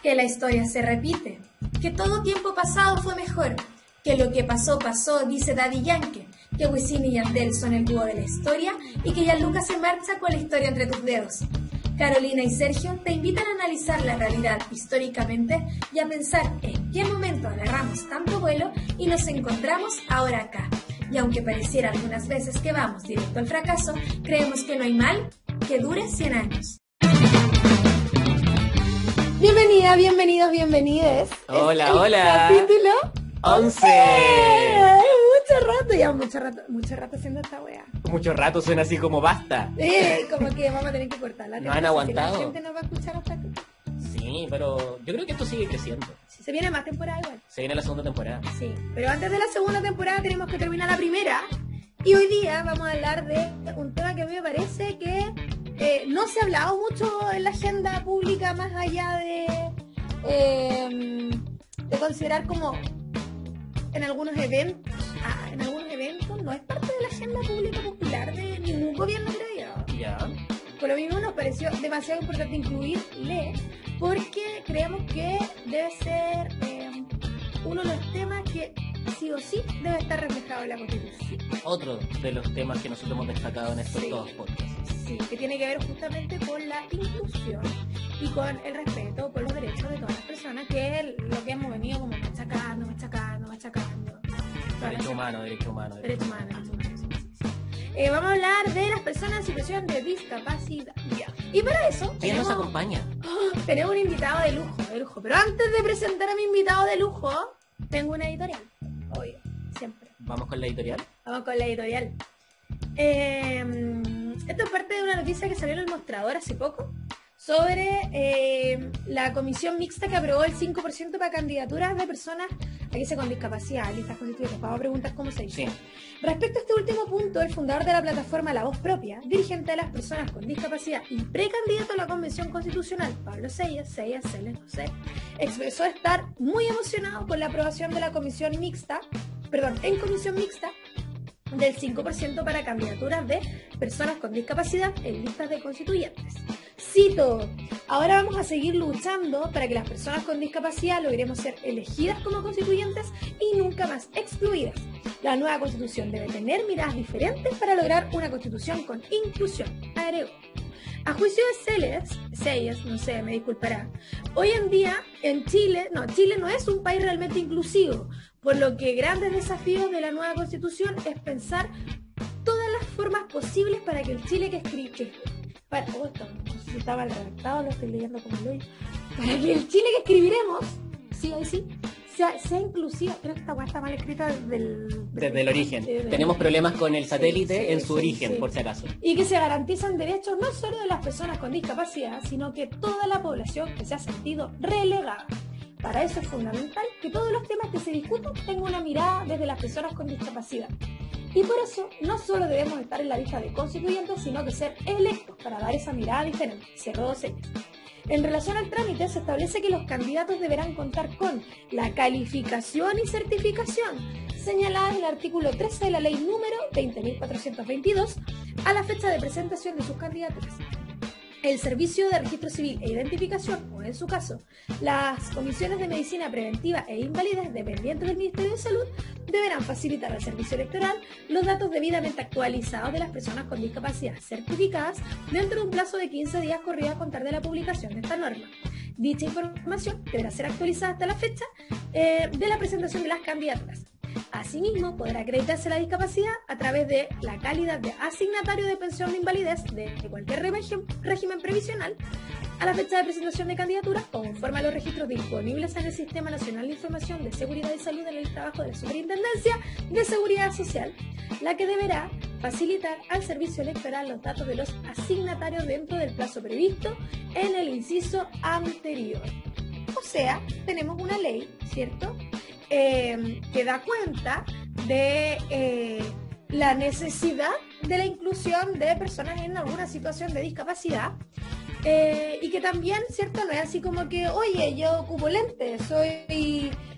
que la historia se repite, que todo tiempo pasado fue mejor, que lo que pasó, pasó, dice Daddy Yankee, que Wisin y Yandel son el dúo de la historia y que Gianluca se marcha con la historia entre tus dedos. Carolina y Sergio te invitan a analizar la realidad históricamente y a pensar en qué momento agarramos tanto vuelo y nos encontramos ahora acá. Y aunque pareciera algunas veces que vamos directo al fracaso, creemos que no hay mal que dure 100 años. Bienvenida, bienvenidos, bienvenides. Hola, hola. Capítulo 11. Mucho rato haciendo esta wea. Mucho rato suena así como basta. Como que vamos a tener que cortarla. ¿No han aguantado? La gente nos va a escuchar hasta aquí. Sí, pero yo creo que esto sigue creciendo. Se viene más temporada igual. Se viene la segunda temporada. Sí, pero antes de la segunda temporada tenemos que terminar la primera. Y hoy día vamos a hablar de un tema que a mí me parece que no se ha hablado mucho en la agenda pública, más allá de considerar como en algunos eventos no es parte de la agenda pública popular de ningún gobierno, creo yo. Ya. Por lo mismo nos pareció demasiado importante incluirle, porque creemos que debe ser uno de los temas que sí o sí debe estar reflejado en la Constitución. Otro de los temas que nosotros hemos destacado en estos dos podcasts. Sí, que tiene que ver justamente con la inclusión y con el respeto por los derechos de todas las personas, que es lo que hemos venido como machacando. Derecho humano. Vamos a hablar de las personas en situación de discapacidad. Y para eso ¿Quién nos acompaña? Tenemos un invitado de lujo. Pero antes de presentar a mi invitado de lujo, tengo una editorial. Obvio, siempre. ¿Vamos con la editorial? Vamos con la editorial. Esto es parte de una noticia que salió en El Mostrador hace poco sobre la comisión mixta que aprobó el 5% para candidaturas de personas con discapacidad, listas constituyentes. Vamos a preguntar cómo se hizo. Sí. Respecto a este último punto, el fundador de la plataforma La Voz Propia, dirigente de las personas con discapacidad y precandidato a la Convención Constitucional, Pablo Cellas, no sé, expresó estar muy emocionado con la aprobación de la comisión mixta, en comisión mixta, del 5% para candidaturas de personas con discapacidad en listas de constituyentes. Cito: ahora vamos a seguir luchando para que las personas con discapacidad logremos ser elegidas como constituyentes y nunca más excluidas. La nueva constitución debe tener miradas diferentes para lograr una constitución con inclusión, agregó. A juicio de Cellas, no sé, me disculpará, hoy en día en Chile no es un país realmente inclusivo, por lo que grandes desafíos de la nueva constitución es pensar todas las formas posibles para que el Chile para que el Chile que escribiremos, sea inclusiva. Creo que esta guay está mal escrita desde el origen. Tenemos problemas con el satélite en su origen, por si acaso. Y que se garantizan derechos no solo de las personas con discapacidad, sino que toda la población que se ha sentido relegada. Para eso es fundamental que todos los temas que se discutan tengan una mirada desde las personas con discapacidad. Y por eso no solo debemos estar en la lista de constituyentes, sino que ser electos para dar esa mirada diferente, cerró Cellas. En relación al trámite, se establece que los candidatos deberán contar con la calificación y certificación señalada en el artículo 13 de la ley número 20.422 a la fecha de presentación de sus candidaturas. El Servicio de Registro Civil e Identificación, o en su caso, las comisiones de medicina preventiva e invalidez dependientes del Ministerio de Salud, deberán facilitar al Servicio Electoral los datos debidamente actualizados de las personas con discapacidad certificadas dentro de un plazo de 15 días corrido a contar de la publicación de esta norma. Dicha información deberá ser actualizada hasta la fecha de la presentación de las candidaturas. Asimismo, podrá acreditarse la discapacidad a través de la calidad de asignatario de pensión de invalidez de cualquier régimen previsional a la fecha de presentación de candidatura o conforme a los registros disponibles en el Sistema Nacional de Información de Seguridad y Salud en el trabajo de la Superintendencia de Seguridad Social, la que deberá facilitar al Servicio Electoral los datos de los asignatarios dentro del plazo previsto en el inciso anterior. O sea, tenemos una ley, ¿cierto?, que da cuenta de la necesidad de la inclusión de personas en alguna situación de discapacidad y que también, ¿cierto? No es así como que, oye, yo ocupo lentes,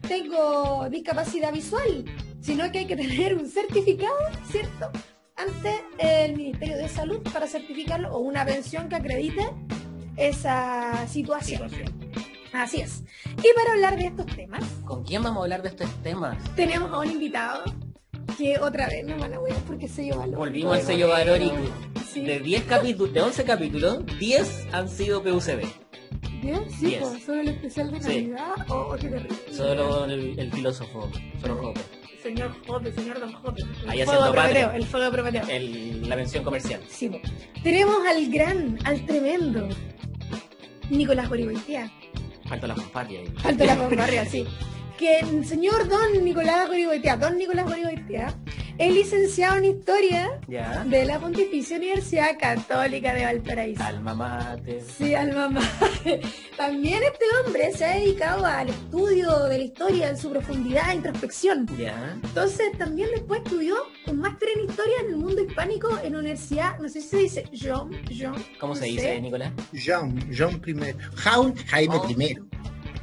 tengo discapacidad visual, sino que hay que tener un certificado, ¿cierto?, ante el Ministerio de Salud para certificarlo, o una pensión que acredite esa situación. Así es. Y para hablar de estos temas, ¿Con quién vamos a hablar de estos temas? tenemos a un invitado que otra vez no van a ver porque sello valórico. Volvimos al sello valórico. Sí. De 10 capítulos, de 11 capítulos, 10 han sido PUCB. ¿Bien? Sí, 10. pues, solo el especial de Sí. Navidad. Oh, qué terrible. Solo el filósofo, solo Hopper. Señor Hoppe, señor Don Hoppe. Ahí El haciendo fuego de Prometeo, patria. el fuego de Prometeo. La mención comercial. Sí, po. Tenemos al gran, al tremendo Nicolás Gorigoitia. Falta la fanfarria ahí. Alto la fanfarria, sí. Que el señor Don Nicolás Gorigoitia, es licenciado en Historia Ya. de la Pontificia Universidad Católica de Valparaíso. Alma mater. Sí, alma mater. También este hombre se ha dedicado al estudio de la historia en su profundidad e introspección. Ya. Entonces también después estudió un máster en historia en el mundo hispánico en la universidad, no sé si se dice John, ¿Cómo no se sé. dice, Nicolás? John primero. Jaime Oh. primero.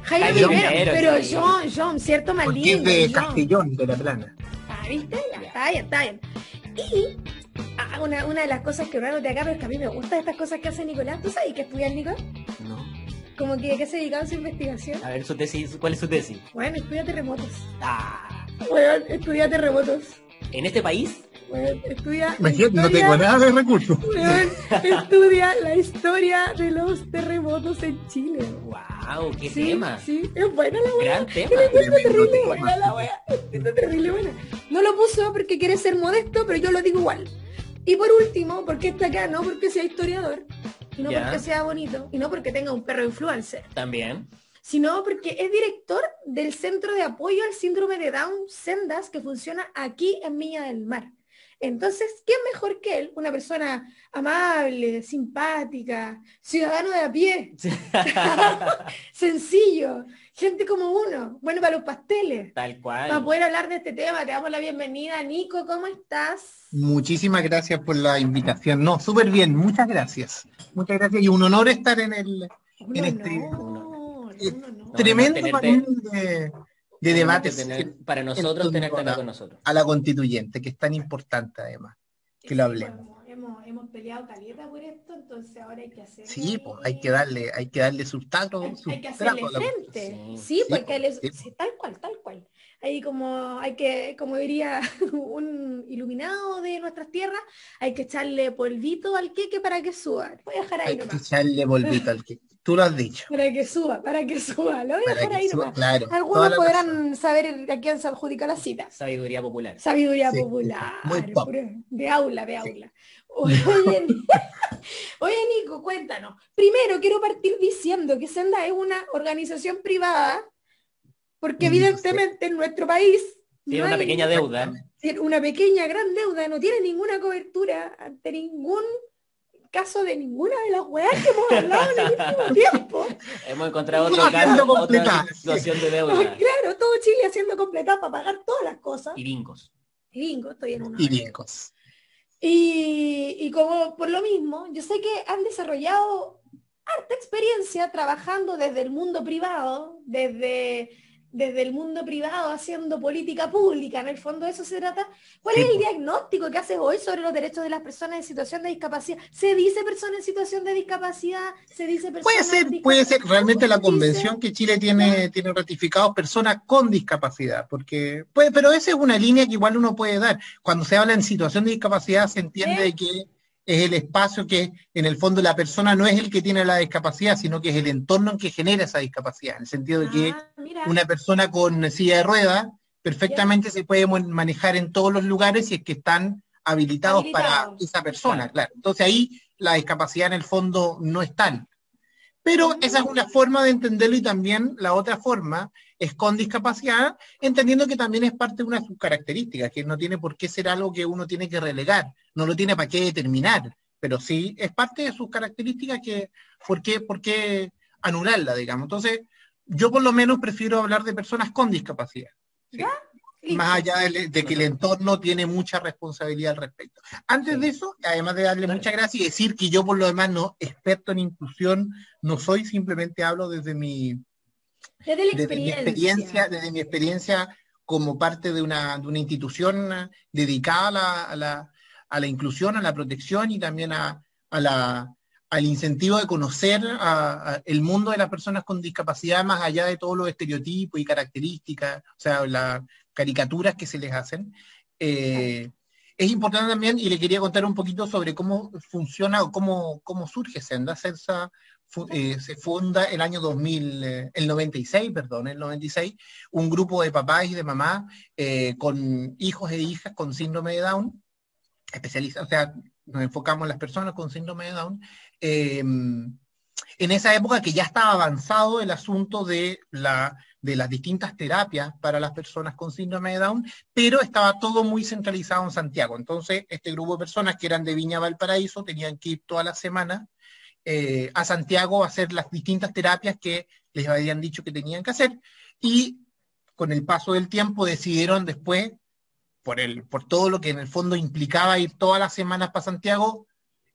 Jaime Jaime primero, primero, pero sí. John, cierto, más Porque lindo. es de John. Castellón, de La Plana. Ah, ¿viste? Ya, está bien. Y una de las cosas que raro de acá, pero es que a mí me gustan estas cosas que hace Nicolás. ¿Tú sabes qué estudia el Nicolás? No. Como que se dedicaba a su investigación. A ver, su tesis, ¿cuál es su tesis? Bueno, estudia terremotos. Ah. Bueno, estudia terremotos. ¿En este país? Bueno, estudia Imagínate, no historia. tengo nada de recursos. Weón, estudia la historia de los terremotos en Chile. ¡Wow! ¡Qué Sí, tema! sí, es buena la wea. Gran tema. Yo la encuentro Tremendo terrible tema. buena la wea. Encuentro terrible buena. No lo puso porque quiere ser modesto, pero yo lo digo igual. Y por último, porque está acá, no porque sea historiador, y no Ya. porque sea bonito, y no porque tenga un perro influencer, También. sino porque es director del Centro de Apoyo al Síndrome de Down Sendas que funciona aquí en Viña del Mar. Entonces, ¿quién mejor que él? Una persona amable, simpática, ciudadano de a pie, sencillo, gente como uno, bueno para los pasteles. Tal Para cual. poder hablar de este tema, te damos la bienvenida. Nico, ¿cómo estás? Muchísimas gracias por la invitación. No, súper bien, muchas gracias. Muchas gracias y un honor estar en el Un en honor, este un honor. tremendo tenerte- panel de debates Para nosotros, en tenerte torno acá con nosotros. a la constituyente, que es tan importante además, que lo hablemos. Hemos peleado caleta por esto, entonces ahora hay que hacer. Sí, pues hay que darle sustrato, Hay que hacerle sustrato a la frente. Sí. Sí, Sí, porque sí. sí, tal cual. Ahí como hay que, como diría un iluminado de nuestras tierras, hay que echarle polvito al queque para que suba. Voy a dejar ahí Hay que nomás. echarle polvito al que tú lo has dicho. Para que suba. Lo voy a Para dejar que ahí suba, nomás. claro. toda Algunos la podrán saber a quién se adjudica la cita. Sabiduría popular. Sabiduría Sí, popular. muy pop. De aula. Sí. Oye, oye, Nico, cuéntanos. Primero quiero partir diciendo que Senda es una organización privada, porque Sí. evidentemente en nuestro país Tiene no una hay- pequeña deuda. tiene una pequeña, gran deuda, no tiene ninguna cobertura ante ningún caso de ninguna de las weas que hemos hablado en el último tiempo. Hemos encontrado No, otro haciendo caso, otra completar, sí. situación de deuda. Claro, todo Chile haciendo completar para pagar todas las cosas. Y vincos. Bingo, estoy en uno. Y viejos. Y como por lo mismo, yo sé que han desarrollado harta experiencia trabajando desde el mundo privado, desde el mundo privado haciendo política pública, en el fondo de eso se trata. ¿Cuál Sí, es el pues. diagnóstico que haces hoy sobre los derechos de las personas en situación de discapacidad? ¿Se dice persona en situación de discapacidad? ¿Se dice persona Puede ser realmente la ¿Cómo se dice? convención que Chile tiene ratificado personas con discapacidad, porque pero esa es una línea que igual uno puede dar. Cuando se habla en situación de discapacidad se entiende ¿Eh? que es el espacio que en el fondo la persona no es el que tiene la discapacidad, sino que es el entorno en que genera esa discapacidad, en el sentido de que Mira. una persona con silla de ruedas perfectamente se puede manejar en todos los lugares si es que están habilitados para Habilitados. esa persona, claro. Entonces ahí la discapacidad en el fondo no es tal. Pero esa es una forma de entenderlo y también la otra forma es con discapacidad, entendiendo que también es parte de una de sus características, que no tiene por qué ser algo que uno tiene que relegar, no lo tiene para qué determinar, pero sí es parte de sus características que, por qué anularla, digamos. Entonces, yo por lo menos prefiero hablar de personas con discapacidad. ¿sí? ¿Ya? Listo. Más allá de que el entorno tiene mucha responsabilidad al respecto. Antes Sí. de eso, además de darle Dale. muchas gracias y decir que yo por lo demás no experto en inclusión no soy, simplemente hablo desde mi experiencia como parte de una institución dedicada a la inclusión, a la protección y también a al incentivo de conocer el mundo de las personas con discapacidad más allá de todos los estereotipos y características, o sea, las caricaturas que se les hacen. Es importante también, y le quería contar un poquito sobre cómo funciona o cómo surge Senda. Sensa se funda el año 2000, el 96, perdón, el 96, un grupo de papás y de mamás con hijos e hijas con síndrome de Down, especializados, o sea, nos enfocamos en las personas con síndrome de Down, en esa época que ya estaba avanzado el asunto de las distintas terapias para las personas con síndrome de Down, pero estaba todo muy centralizado en Santiago. Entonces, este grupo de personas que eran de Viña Valparaíso tenían que ir todas las semanas a Santiago a hacer las distintas terapias que les habían dicho que tenían que hacer, y con el paso del tiempo decidieron después, por todo lo que en el fondo implicaba ir todas las semanas para Santiago,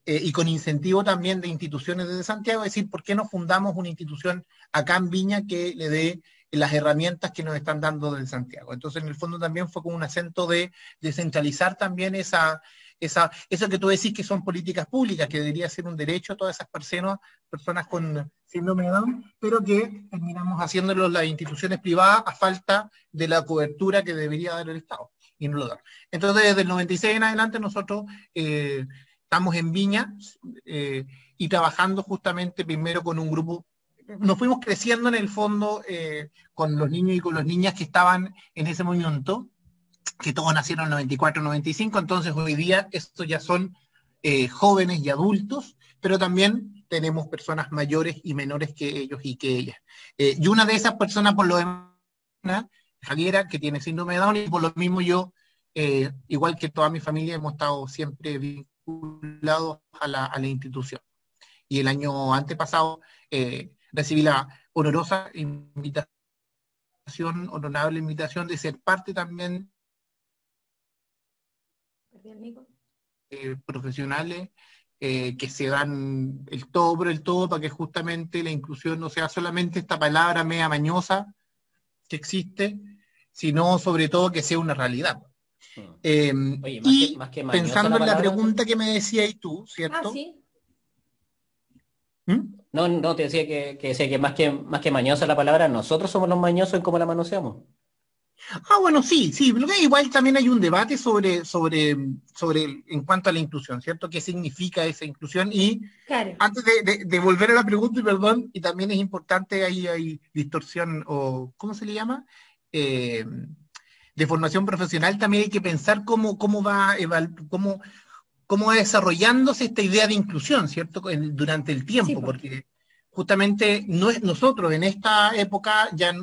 y con incentivo también de instituciones desde Santiago, es decir, ¿por qué no fundamos una institución acá en Viña que le dé las herramientas que nos están dando desde Santiago? Entonces, en el fondo también fue con un acento de descentralizar también eso que tú decís que son políticas públicas, que debería ser un derecho a todas esas personas con síndrome de Down, pero que terminamos haciéndolo las instituciones privadas a falta de la cobertura que debería dar el Estado, y no lo da. Entonces, desde el 96 en adelante nosotros estamos en Viña y trabajando justamente primero con un grupo. Nos fuimos creciendo en el fondo con los niños y con las niñas que estaban en ese momento, que todos nacieron en 94, 95, entonces hoy día estos ya son jóvenes y adultos, pero también tenemos personas mayores y menores que ellos y que ellas. Y una de esas personas, por lo demás, Javiera, que tiene síndrome de Down, y por lo mismo yo, igual que toda mi familia, hemos estado siempre vinculados a la institución. Y el año antepasado recibí la honorable invitación de ser parte también profesionales que se dan el todo por el todo para que justamente la inclusión no sea solamente esta palabra media mañosa que existe, sino sobre todo que sea una realidad. Oye, y más que pensando en la palabra, pregunta que me decías tú, ¿cierto? ¿Sí? No, te decía que decía que más que mañosa la palabra, nosotros somos los mañosos en cómo la manoseamos. Bueno, sí, pero igual también hay un debate sobre en cuanto a la inclusión, ¿cierto? ¿Qué significa esa inclusión? Y claro, antes de volver a la pregunta, y perdón, y también es importante, ahí hay distorsión, o ¿cómo se le llama? De formación profesional, también hay que pensar cómo va desarrollándose esta idea de inclusión, ¿cierto? Durante el tiempo, sí, porque justamente nosotros en esta época ya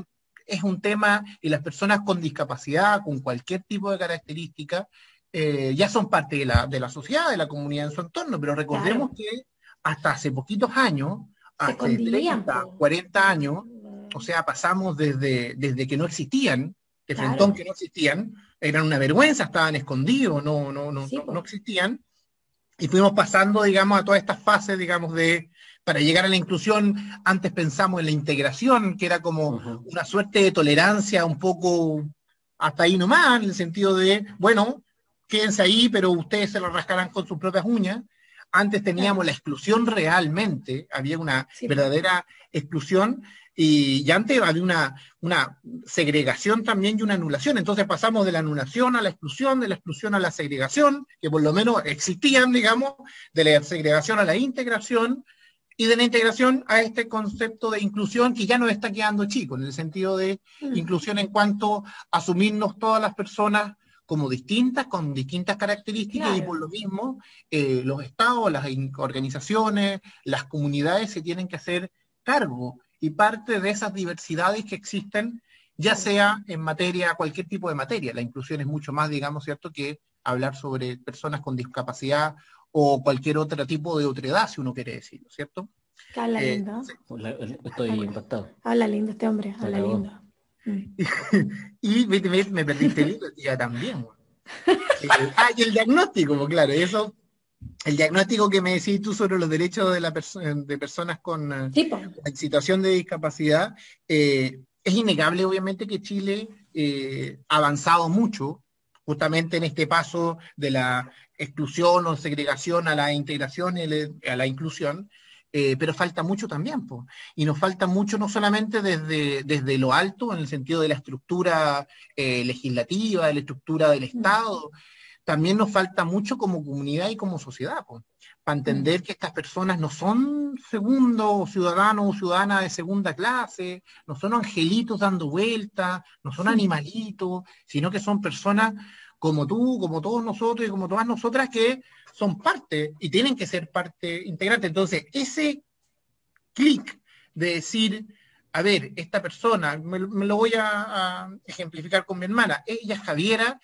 es un tema, y las personas con discapacidad, con cualquier tipo de característica, ya son parte de la sociedad, de la comunidad en su entorno, pero recordemos que hasta hace poquitos años, se hace 30, 40 años, o sea, pasamos desde que no existían, de frentón que no existían, eran una vergüenza, estaban escondidos, no existían, y fuimos pasando, digamos, a todas estas fases, digamos, para llegar a la inclusión. Antes pensamos en la integración, que era como una suerte de tolerancia un poco hasta ahí nomás, en el sentido de, bueno, quédense ahí, pero ustedes se lo rascarán con sus propias uñas. Antes teníamos la exclusión realmente, había una verdadera exclusión, y antes había una segregación también y una anulación. Entonces pasamos de la anulación a la exclusión, de la exclusión a la segregación, que por lo menos existían, digamos, de la segregación a la integración, y de la integración a este concepto de inclusión que ya nos está quedando chico, en el sentido de inclusión en cuanto a asumirnos todas las personas como distintas, con distintas características, y por lo mismo los estados, las organizaciones, las comunidades se tienen que hacer cargo, y parte de esas diversidades que existen, ya sea en materia, cualquier tipo de materia. La inclusión es mucho más, digamos, ¿cierto?, que hablar sobre personas con discapacidad o cualquier otro tipo de otredad, si uno quiere decirlo, ¿cierto? Habla lindo. Estoy impactado. Habla lindo este hombre, habla lindo. Y me perdiste el hilo, tía, también. Y el diagnóstico, pues claro, eso, el diagnóstico que me decís tú sobre los derechos de personas con situación de discapacidad, es innegable, obviamente, que Chile ha avanzado mucho, justamente en este paso de la exclusión o segregación a la integración y a la inclusión, pero falta mucho también, po. Y nos falta mucho no solamente desde lo alto, en el sentido de la estructura legislativa, de la estructura del Estado, también nos falta mucho como comunidad y como sociedad, po, para entender que estas personas no son segundo ciudadanos o ciudadanas de segunda clase, no son angelitos dando vueltas, no son animalitos, sino que son personas como tú, como todos nosotros y como todas nosotras que son parte y tienen que ser parte integrante. Entonces, ese clic de decir, a ver, esta persona, me lo voy a ejemplificar con mi hermana, ella es Javiera,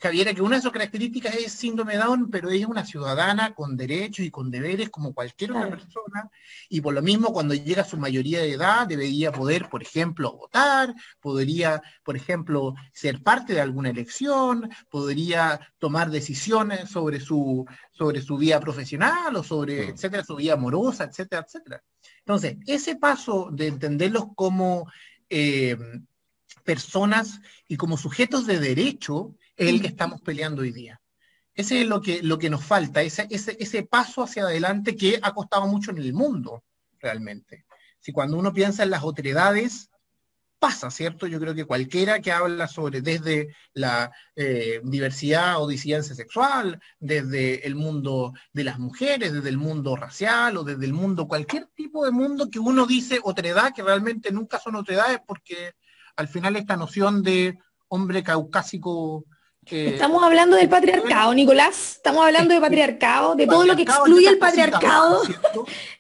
que una de sus características es síndrome de Down, pero ella es una ciudadana con derechos y con deberes como cualquier otra persona, y por lo mismo cuando llega a su mayoría de edad debería poder, por ejemplo, votar, podría, por ejemplo, ser parte de alguna elección, podría tomar decisiones sobre su vida profesional o sobre, etcétera, su vida amorosa, etcétera, etcétera. Entonces, ese paso de entenderlos como personas y como sujetos de derecho es el que estamos peleando hoy día. Ese es lo que nos falta, ese paso hacia adelante que ha costado mucho en el mundo, realmente. Si cuando uno piensa en las otredades, pasa, ¿cierto? Yo creo que cualquiera que habla sobre desde la diversidad o disidencia sexual, desde el mundo de las mujeres, desde el mundo racial o desde el mundo, cualquier tipo de mundo que uno dice otredad, que realmente nunca son otredades porque al final esta noción de hombre caucásico... Estamos hablando del patriarcado, Nicolás. Estamos hablando de patriarcado, de todo lo que excluye el patriarcado,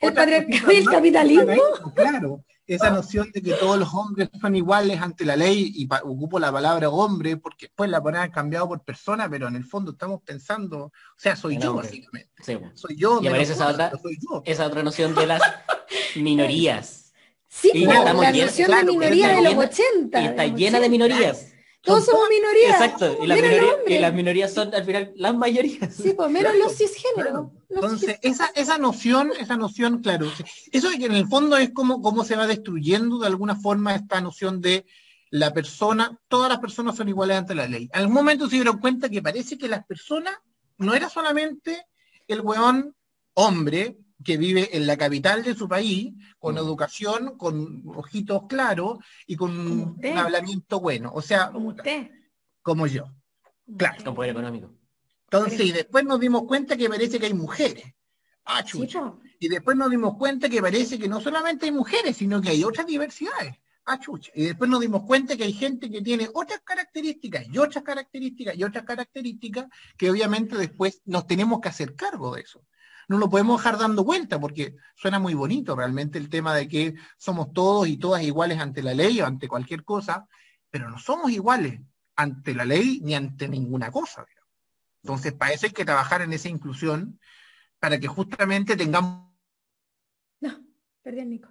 el patriarcado y el capitalismo. Claro, esa noción de que todos los hombres son iguales ante la ley, y ocupo la palabra hombre porque después la han cambiado por persona, pero en el fondo estamos pensando, o sea, soy yo básicamente. Sí. Soy yo, y aparece esa otra noción de las minorías. Sí, la noción de minoría de los 80. Y está llena de minorías. Todos somos minorías. Exacto, y las minorías son al final las mayorías. Sí, pues menos los cisgéneros. Entonces, esa noción, claro, eso en el fondo es cómo se va destruyendo de alguna forma esta noción de la persona, todas las personas son iguales ante la ley. En algún momento se dieron cuenta que parece que las personas no era solamente el hueón hombre que vive en la capital de su país, con educación, con ojitos claros y con un hablamiento bueno. O sea, como usted. Como yo. Claro. Con poder económico. Entonces, y después nos dimos cuenta que parece que hay mujeres. Ah, chucha. Sí, y después nos dimos cuenta que parece que no solamente hay mujeres, sino que hay otras diversidades. Ah, chucha. Y después nos dimos cuenta que hay gente que tiene otras características y otras características y otras características que obviamente después nos tenemos que hacer cargo de eso. No lo podemos dejar dando vuelta porque suena muy bonito realmente el tema de que somos todos y todas iguales ante la ley o ante cualquier cosa, pero no somos iguales ante la ley ni ante ninguna cosa. Entonces, para eso hay que trabajar en esa inclusión para que justamente tengamos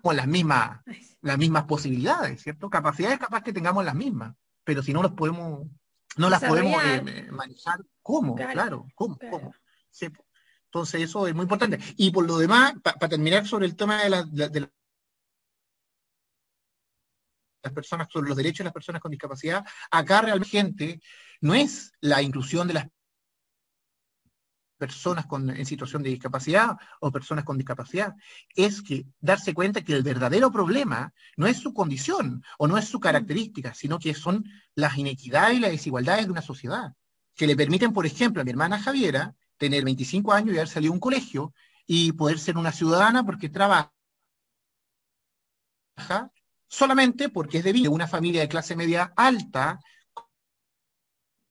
las mismas posibilidades, ¿cierto? Capacidades capaz que tengamos las mismas, pero si no las podemos manejar, ¿cómo? Claro, ¿cómo? Sí. Entonces eso es muy importante. Y por lo demás, para terminar sobre el tema de las personas, sobre los derechos de las personas con discapacidad, acá realmente no es la inclusión de las personas en situación de discapacidad o personas con discapacidad, es que darse cuenta que el verdadero problema no es su condición o no es su característica, sino que son las inequidades y las desigualdades de una sociedad, que le permiten, por ejemplo, a mi hermana Javiera tener 25 años y haber salido a un colegio y poder ser una ciudadana porque trabaja solamente porque es de una familia de clase media alta,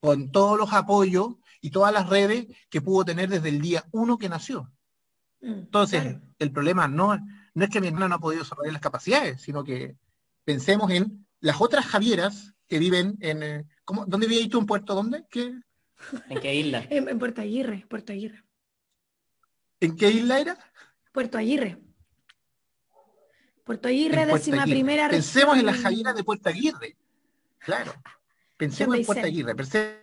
con todos los apoyos y todas las redes que pudo tener desde el día 1 que nació. Entonces, el problema no es que mi hermana no ha podido desarrollar las capacidades, sino que pensemos en las otras Javieras que viven en... ¿Dónde vivías tú en Puerto? ¿Dónde? ¿En qué isla? En Puerto Aguirre. ¿En qué isla era? Puerto Aguirre. Puerto Aguirre, 11ª región. Pensemos en las Javieras de Puerto Aguirre. Claro. Pensemos en Puerto Aguirre. Pensemos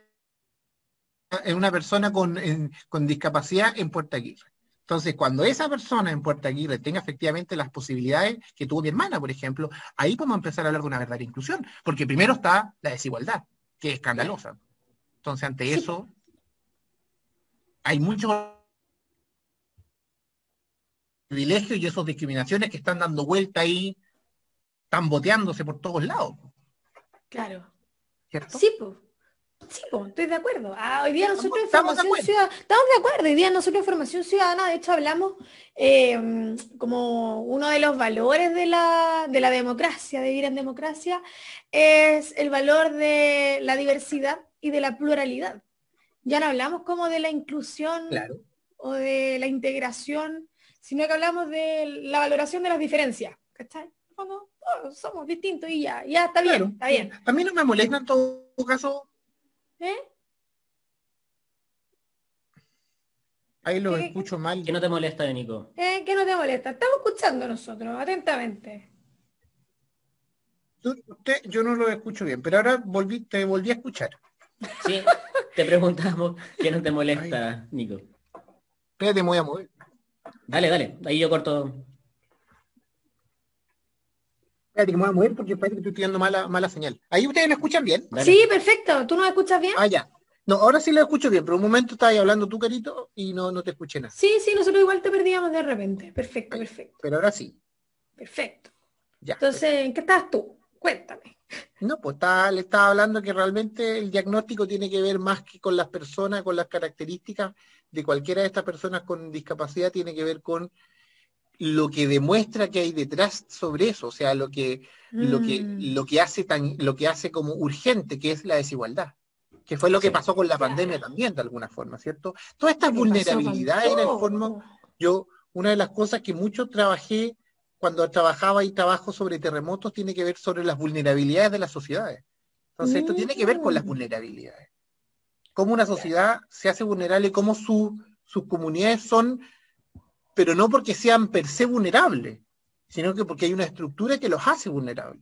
en una persona con discapacidad en Puerto Aguirre. Entonces, cuando esa persona en Puerto Aguirre tenga efectivamente las posibilidades que tuvo mi hermana, por ejemplo, ahí podemos empezar a hablar de una verdadera inclusión. Porque primero está la desigualdad, que es escandalosa. Entonces, ante eso, hay muchos privilegios y esas discriminaciones que están dando vuelta ahí, están boteándose por todos lados, Claro. ¿cierto? Sí, pues. Sí, po, estoy de acuerdo. Hoy día nosotros en Estamos de Formación acuerdo. Ciudadana, estamos de acuerdo, hoy día nosotros en Formación Ciudadana, de hecho hablamos como uno de los valores de la democracia, de vivir en democracia, es el valor de la diversidad y de la pluralidad. Ya no hablamos como de la inclusión Claro. o de la integración, sino que hablamos de la valoración de las diferencias. ¿Cachai? Como, oh, somos distintos y ya está bien, Claro. está bien. A mí no me molesta en todo caso, ¿Eh? ahí lo ¿Qué- escucho mal. ¿Qué no te molesta, Nico? ¿Qué no te molesta? Estamos escuchando nosotros, atentamente. Yo no lo escucho bien, pero ahora te volví a escuchar. Sí, te preguntamos qué no te molesta, Nico. Espérate, me voy a mover. Dale, ahí yo corto. Espérate, que me voy a mover porque parece que estoy teniendo mala señal. ¿Ahí ustedes me escuchan bien? Dale. Sí, perfecto. ¿Tú nos escuchas bien? Ah, ya. No, ahora sí lo escucho bien, pero un momento estabas hablando tú, Carito, y no te escuché nada. Sí, nosotros igual te perdíamos de repente. Perfecto, perfecto, Pero ahora sí. perfecto. Ya. Entonces, ¿en qué estás tú? Cuéntame. No, pues le estaba hablando que realmente el diagnóstico tiene que ver más que con las personas, con las características de cualquiera de estas personas con discapacidad, tiene que ver con lo que demuestra que hay detrás sobre eso, o sea, lo que hace como urgente, que es la desigualdad, que fue lo que Sí. pasó con la Claro. pandemia también, de alguna forma, ¿cierto? Todas estas ¿Qué pasó con vulnerabilidades, en el todo? fondo, una de las cosas que mucho trabajé cuando trabajaba y trabajo sobre terremotos tiene que ver sobre las vulnerabilidades de las sociedades. Entonces, esto tiene que ver con las vulnerabilidades. Cómo una sociedad se hace vulnerable, cómo sus comunidades son, pero no porque sean per se vulnerables, sino que porque hay una estructura que los hace vulnerables.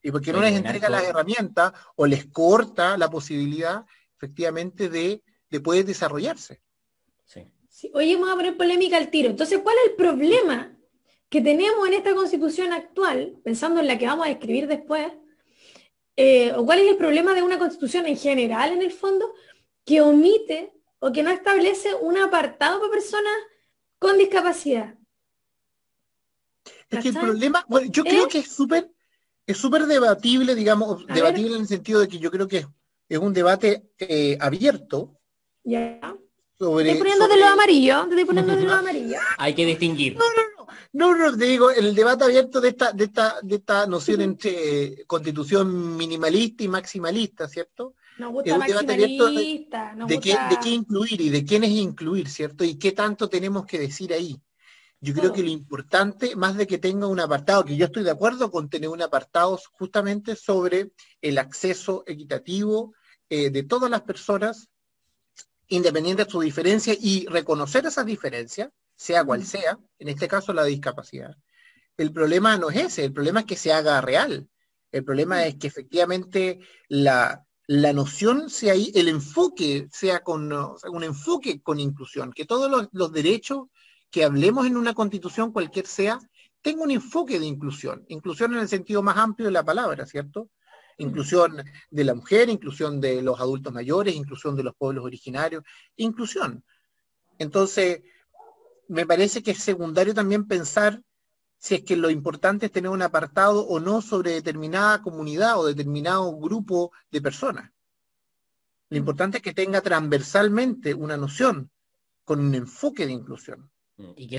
Y porque no Oye, les buen entrega arco. las herramientas o les corta la posibilidad, efectivamente, de poder desarrollarse. Sí. Sí, oye, vamos a poner polémica al tiro. Entonces, ¿cuál es el problema que tenemos en esta constitución actual, pensando en la que vamos a escribir después? ¿O cuál es el problema de una constitución en general, en el fondo, que omite o que no establece un apartado para personas con discapacidad? Es que el ¿Cachai? problema, bueno, yo creo que es súper debatible, digamos, A debatible ver. en el sentido de que yo creo que es un debate abierto Ya. Te estoy sobre, poniendo de lo amarillo, te estoy poniendo de lo ¿Ah? amarillo. Hay que distinguir. No, te digo, el debate abierto de esta noción entre constitución minimalista y maximalista, ¿cierto? Nos Es gusta un debate abierto maximalista, nos de qué gusta incluir y de quiénes incluir, ¿cierto? Y qué tanto tenemos que decir ahí. Yo creo que todo. lo importante, más de que tenga un apartado, que yo estoy de acuerdo con tener un apartado justamente sobre el acceso equitativo de todas las personas, independiente de su diferencia, y reconocer esas diferencias, sea cual sea, en este caso la discapacidad. El problema no es ese, el problema es que se haga real. El problema es que efectivamente la noción sea ahí, el enfoque sea un enfoque con inclusión, que todos los derechos que hablemos en una constitución, cualquier sea, tenga un enfoque de inclusión. Inclusión en el sentido más amplio de la palabra, ¿cierto? Inclusión de la mujer, inclusión de los adultos mayores, inclusión de los pueblos originarios, inclusión. Entonces, me parece que es secundario también pensar si es que lo importante es tener un apartado o no sobre determinada comunidad o determinado grupo de personas. Lo importante es que tenga transversalmente una noción con un enfoque de inclusión. Y que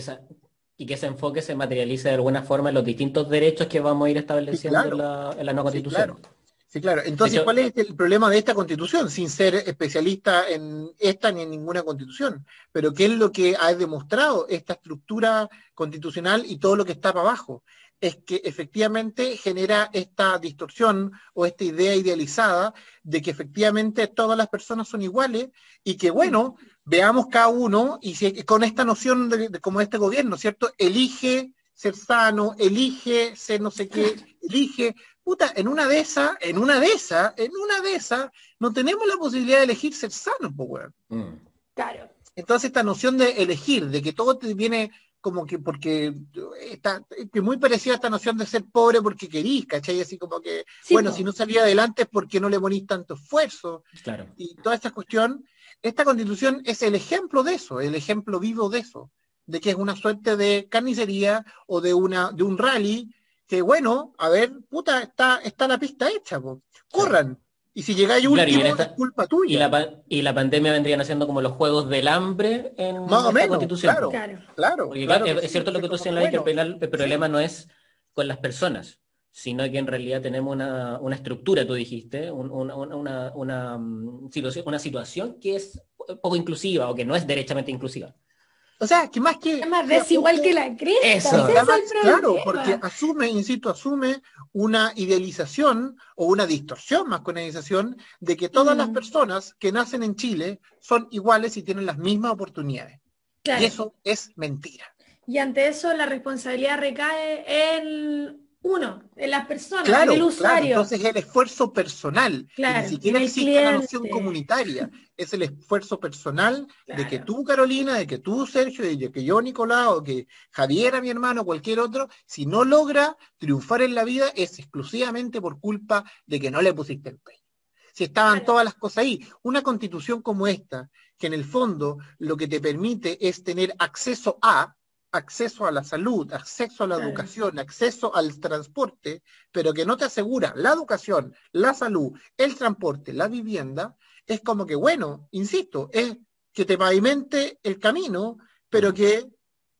ese enfoque se materialice de alguna forma en los distintos derechos que vamos a ir estableciendo Sí, claro. en la nueva Sí, constitución. claro. Sí, claro. De Entonces, hecho, ¿cuál es el problema de esta constitución? Sin ser especialista en esta ni en ninguna constitución. Pero ¿qué es lo que ha demostrado esta estructura constitucional y todo lo que está para abajo? Es que efectivamente genera esta distorsión o esta idea idealizada de que efectivamente todas las personas son iguales y que, bueno, veamos cada uno y con esta noción de como este gobierno, ¿cierto? Elige ser sano, elige ser no sé qué, elige... Puta, en una de esas, no tenemos la posibilidad de elegir ser sanos, pues, weón. Claro. Entonces esta noción de elegir, de que todo te viene como que porque está que muy parecida a esta noción de ser pobre porque querís, ¿cachai? Así como que, Sí, bueno, po. si no salía adelante es porque no le ponís tanto esfuerzo Claro. y toda esta cuestión. Esta constitución es el ejemplo de eso, el ejemplo vivo de eso, de que es una suerte de carnicería o de un rally que, bueno, a ver, puta, está la pista hecha, po. Claro. Corran. Y si llegáis Y claro, y en último, es esta, culpa y tuya. y la pandemia vendrían haciendo como los juegos del hambre Más en o esta menos, constitución, claro, po. Claro. claro, Porque claro, claro que es sí. cierto lo Es que tú como que, señalas, que bueno, el sí. problema no es con las personas, sino que en realidad tenemos una estructura, tú dijiste, una situación que es poco inclusiva o que no es derechamente inclusiva. O sea, que más Es que más sea desigual que poco, la cresta, Eso. ese es además, el claro, porque problema. asume, insisto, asume una idealización o una distorsión más que una idealización de que todas las Mm, personas que nacen en Chile son iguales y tienen las mismas oportunidades. Y claro. eso es mentira. Y ante eso la responsabilidad recae en uno, en las personas, en el Claro, claro. usuario. Entonces el esfuerzo personal, que ni Claro, en siquiera el existe la noción cliente. comunitaria, es el esfuerzo personal de que Claro. tú, Carolina, de que tú, Sergio, de que yo, Nicolás, o que Javier, mi hermano, cualquier otro, si no logra triunfar en la vida, es exclusivamente por culpa de que no le pusiste empeño. Si estaban Claro. todas las cosas ahí, una constitución como esta, que en el fondo lo que te permite es tener acceso a la salud, acceso a la Claro. educación, acceso al transporte, pero que no te asegura la educación, la salud, el transporte, la vivienda, es como que, bueno, insisto, es que te pavimente el camino, pero Ujú. que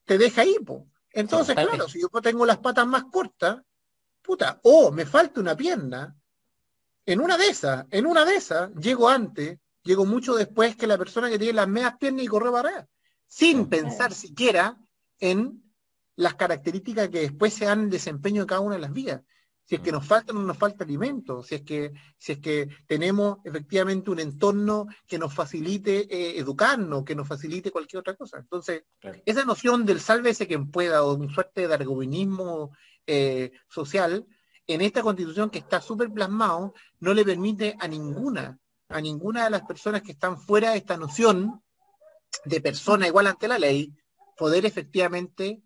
te deja ahí, po. Sí, pues, Entonces, claro, si yo tengo las patas más cortas, puta, o me falta una pierna, en una de esas, llego antes, llego mucho después que la persona que tiene las medias piernas y corre barreras, sin sí. pensar Claro. siquiera en las características que después se dan en desempeño de cada una de las vías. Si es que nos falta o no nos falta alimento, si es que tenemos efectivamente un entorno que nos facilite educarnos, que nos facilite cualquier otra cosa. Entonces, Claro. esa noción del sálvese quien pueda o una suerte de darwinismo social, en esta constitución que está súper plasmado, no le permite a ninguna de las personas que están fuera de esta noción de persona igual ante la ley, poder efectivamente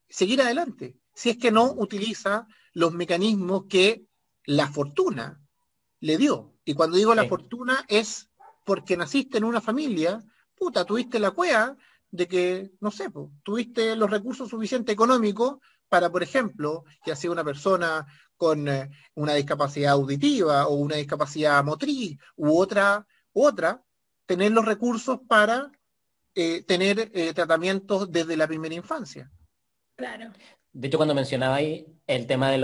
seguir adelante, si es que no utiliza los mecanismos que la fortuna le dio. Y cuando digo la Sí. fortuna es porque naciste en una familia, puta, tuviste la cueva de que, no sé, pues, tuviste los recursos suficientes económicos para, por ejemplo, que ha sido una persona con una discapacidad auditiva o una discapacidad motriz u otra, tener los recursos para tener tratamientos desde la primera infancia. Claro. De hecho, cuando mencionaba ahí el tema de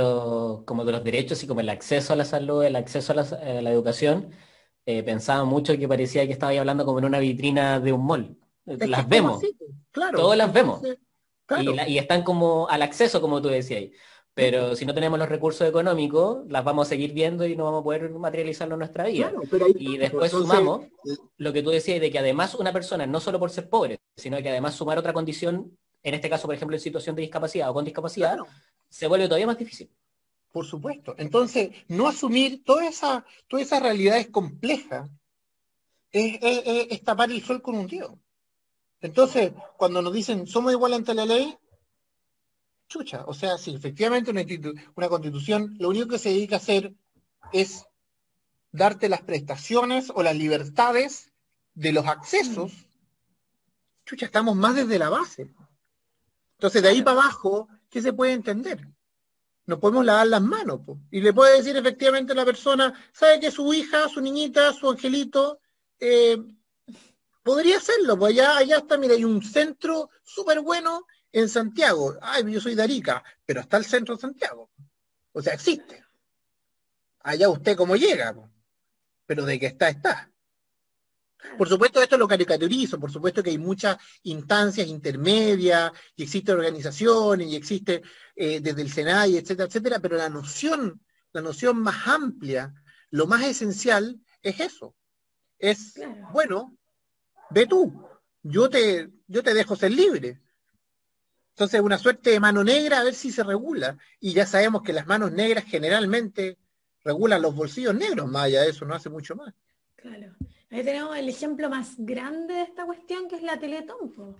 como de los derechos y como el acceso a la salud, el acceso a la educación, pensaba mucho que parecía que estaba ahí hablando como en una vitrina de un mall. Es que es Las como vemos, así, pues, claro. todas las vemos. Entonces, claro, Y están como al acceso, como tú decías. sí, pues, Pero si no tenemos los recursos económicos, las vamos a seguir viendo y no vamos a poder materializarlo en nuestra vida. claro, pero ahí Y está, pues. después Entonces, sumamos lo que tú decías de que además una persona, no solo por ser pobre, sino que además sumar otra condición, en este caso, por ejemplo, en situación de discapacidad o con discapacidad, claro, se vuelve todavía más difícil. por supuesto. Entonces, no asumir todas esas realidades complejas es tapar el sol con un dedo. Entonces, cuando nos dicen somos iguales ante la ley, chucha, o sea, sí, efectivamente una constitución lo único que se dedica a hacer es darte las prestaciones o las libertades de los Mm, accesos. Chucha, estamos más desde la base. Entonces, de ahí claro. para abajo, ¿qué se puede entender? Nos podemos lavar las manos, po. Y le puede decir efectivamente a la persona, sabe que su hija, su niñita, su angelito, eh, podría hacerlo, pues allá está, mira, hay un centro súper bueno en Santiago. Ay, yo soy de Arica, pero está el centro de Santiago. O sea, existe. Allá usted cómo llega, po. Pero de que está, está. Por Claro. supuesto, esto lo caricaturizo, por supuesto que hay muchas instancias intermedias, y existen organizaciones, y existe desde el SENAI, etcétera, etcétera, pero la noción más amplia, lo más esencial es eso. Es, Claro. bueno, ve tú, yo te dejo ser libre. Entonces, una suerte de mano negra a ver si se regula. Y ya sabemos que las manos negras generalmente regulan los bolsillos negros, más allá de eso, no hace mucho más. Claro. Ahí tenemos el ejemplo más grande de esta cuestión, que es la Teletón, po.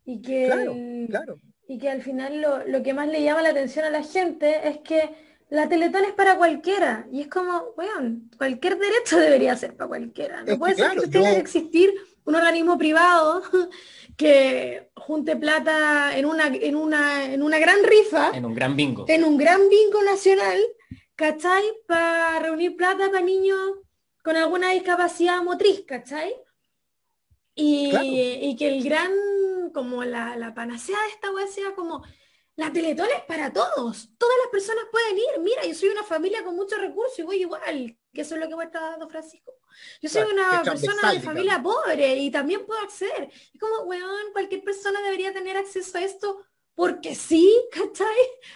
Y que, Claro, claro. y que al final lo que más le llama la atención a la gente es que la Teletón es para cualquiera. Y es como, weón, cualquier derecho debería ser para cualquiera. No Es que puede ser claro, que tenga que existir un organismo privado que junte plata en una gran rifa, En un gran bingo. en un gran bingo nacional, ¿cachai? Para reunir plata para niños con alguna discapacidad motriz, ¿cachai? claro, Y que el gran, como la panacea de esta wea sea como, la Teletón es para todos, todas las personas pueden ir, mira, yo soy una familia con muchos recursos y voy igual, que eso es lo que muestra don Francisco. Yo soy claro, que es una persona de transversal, digamos. familia pobre y también puedo acceder. Es como, weón, cualquier persona debería tener acceso a esto porque sí, ¿cachai?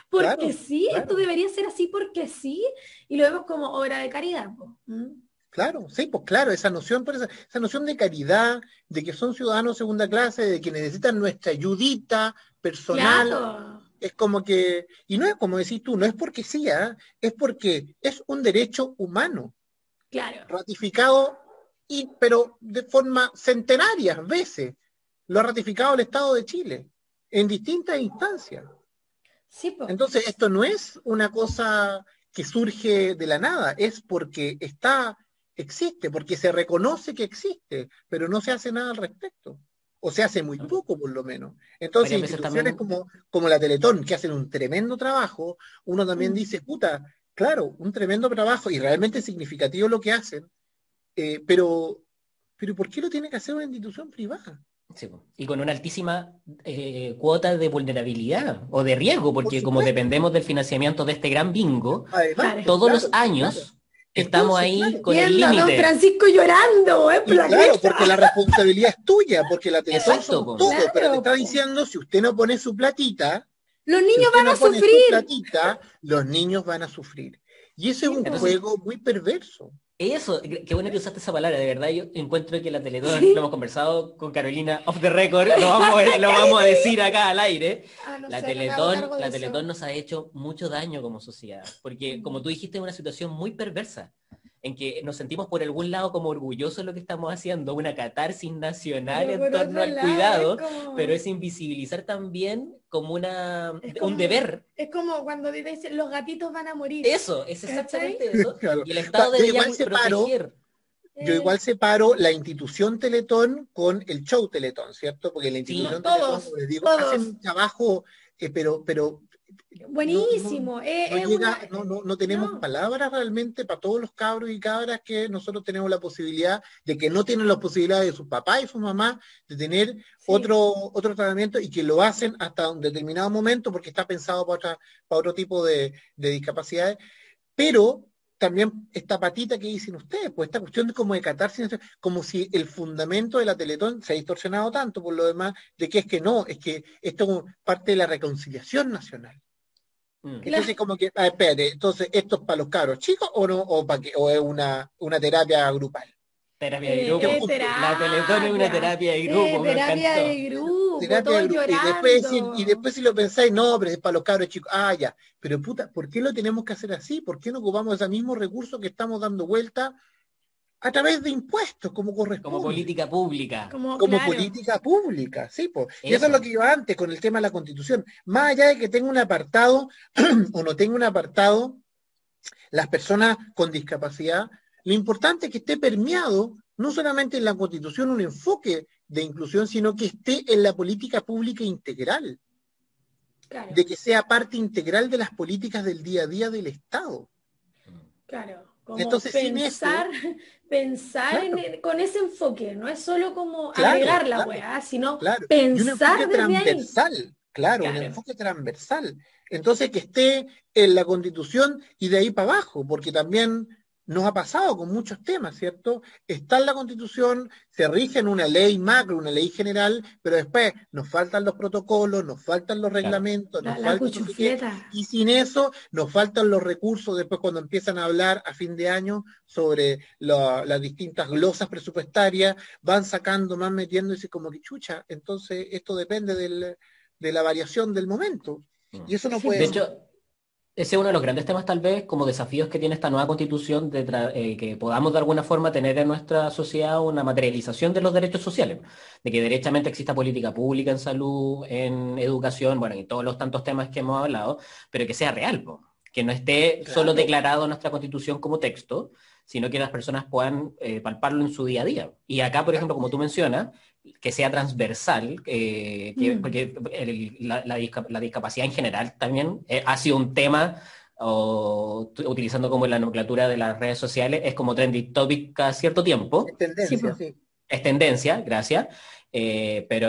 Porque Claro, sí, esto claro. debería ser así porque sí, y lo vemos como obra de caridad, po. ¿Mm? Claro, sí, pues claro, esa noción, esa noción de caridad, de que son ciudadanos de segunda clase, de que necesitan nuestra ayudita personal, Claro, es como que, y no es como decís tú, no es porque sí, ¿ah? Es porque es un derecho humano, claro. ratificado, pero de forma centenarias veces, lo ha ratificado el Estado de Chile, en distintas instancias. Sí, po. Entonces, esto no es una cosa que surge de la nada, es porque existe, porque se reconoce que existe, pero no se hace nada al respecto. O se hace muy poco, por lo menos. Entonces, Varias veces instituciones también, como la Teletón, que hacen un tremendo trabajo, uno también Mm. dice, puta, claro, un tremendo trabajo y realmente significativo lo que hacen, pero ¿por qué lo tiene que hacer una institución privada? sí, po, y con una altísima cuota de vulnerabilidad o de riesgo, Por porque como supuesto, dependemos del financiamiento de este gran bingo, además, Claro. pues todos los claro, claro. años estamos Entonces, ahí claro. con el Viendo a don límite. Francisco llorando, ¿eh? Por Y la claro, cresta. porque la responsabilidad es tuya, porque la Teletón Exacto, somos po. todos, pero te Claro, está po. diciendo, si usted no pone su platita, Los si niños usted van no a pone su sufrir. platita, los niños van a sufrir. Y ese es Sí, un po. Entonces, juego muy perverso. eso, qué bueno que usaste esa palabra, de verdad yo encuentro que la Teletón, lo hemos Sí. conversado con Carolina off the record, lo vamos a decir acá al aire, Ah, no la sé, no me hago Teletón, cargo de la Teletón eso. nos ha hecho mucho daño como sociedad, porque como tú dijiste, es una situación muy perversa, en que nos sentimos por algún lado como orgullosos de lo que estamos haciendo, una catarsis nacional Pero en por torno otro al lado, cuidado, pero es invisibilizar también como un deber. es como cuando dicen los gatitos van a morir. Eso, es ¿Cachai? exactamente eso, Claro. y el Estado Yo debería igual separo, proteger. yo Eh, igual separo la institución Teletón con el show Teletón, ¿cierto? Porque la Sí, institución Teletón, todos, como les digo, hacen todos. un trabajo, pero no, no, Buenísimo. no Es una. llega, no tenemos No. palabras realmente para todos los cabros y cabras que nosotros tenemos la posibilidad de que no tienen las posibilidades de sus papás y sus mamás de tener Sí. otro tratamiento y que lo hacen hasta un determinado momento porque está pensado para otro tipo de discapacidades, pero también esta patita que dicen ustedes, pues esta cuestión de como de catarsis, como si el fundamento de la Teletón se ha distorsionado tanto por lo demás, de que es que no, es que esto es parte de la reconciliación nacional. mm, Entonces, Claro. como que, espérate, entonces, ¿esto es para los cabros chicos o no? ¿O es una terapia grupal? terapia de ¿Qué grupo. punto? La Teletón es una terapia de grupo, me Terapia encantó. de grupo, Terapia de todos grupo. Y llorando. después si lo pensáis, no, pero es para los cabros chicos. Ah, ya. Pero puta, ¿por qué lo tenemos que hacer así? ¿Por qué no ocupamos esos mismos recursos que estamos dando vuelta a través de impuestos, como Como corresponde? política pública. Como, Como claro. política pública, sí, po. Y eso es lo Eso. que iba antes con el tema de la Constitución. Más allá de que tenga un apartado o no tenga un apartado, las personas con discapacidad, lo importante es que esté permeado no solamente en la Constitución un enfoque de inclusión, sino que esté en la política pública integral, Claro, de que sea parte integral de las políticas del día a día del Estado. claro. Como Entonces, sin pensar, eso, pensar claro, con ese enfoque. No es solo como claro, agregar la claro, weá, sino claro. Y un enfoque pensar desde ahí. transversal, claro, un Claro. enfoque transversal. Entonces, que esté en la Constitución y de ahí para abajo, porque también nos ha pasado con muchos temas, ¿cierto? Está en la Constitución, se rige en una ley macro, una ley general, pero después nos faltan los protocolos, nos faltan los Claro. reglamentos, nos La falta no sé qué, cuchufleta. y sin eso nos faltan los recursos después cuando empiezan a hablar a fin de año sobre las distintas glosas presupuestarias, van sacando, van metiéndose como que chucha, entonces esto depende de la variación del momento, Mm. y eso no Sí, puede De po. ser. hecho, ese es uno de los grandes temas, tal vez, como desafíos que tiene esta nueva constitución, que podamos de alguna forma tener en nuestra sociedad una materialización de los derechos sociales, de que derechamente exista política pública en salud, en educación, bueno, y todos los tantos temas que hemos hablado, pero que sea real, po, que no esté solo Claro. declarado en nuestra constitución como texto, sino que las personas puedan palparlo en su día a día. Y acá, por ejemplo, como tú mencionas, que sea transversal, porque la discapacidad en general también ha sido un tema, utilizando como la nomenclatura de las redes sociales, es como trending topic cada cierto Es tiempo, Sí, tendencia, pues. sí. es tendencia, gracias, pero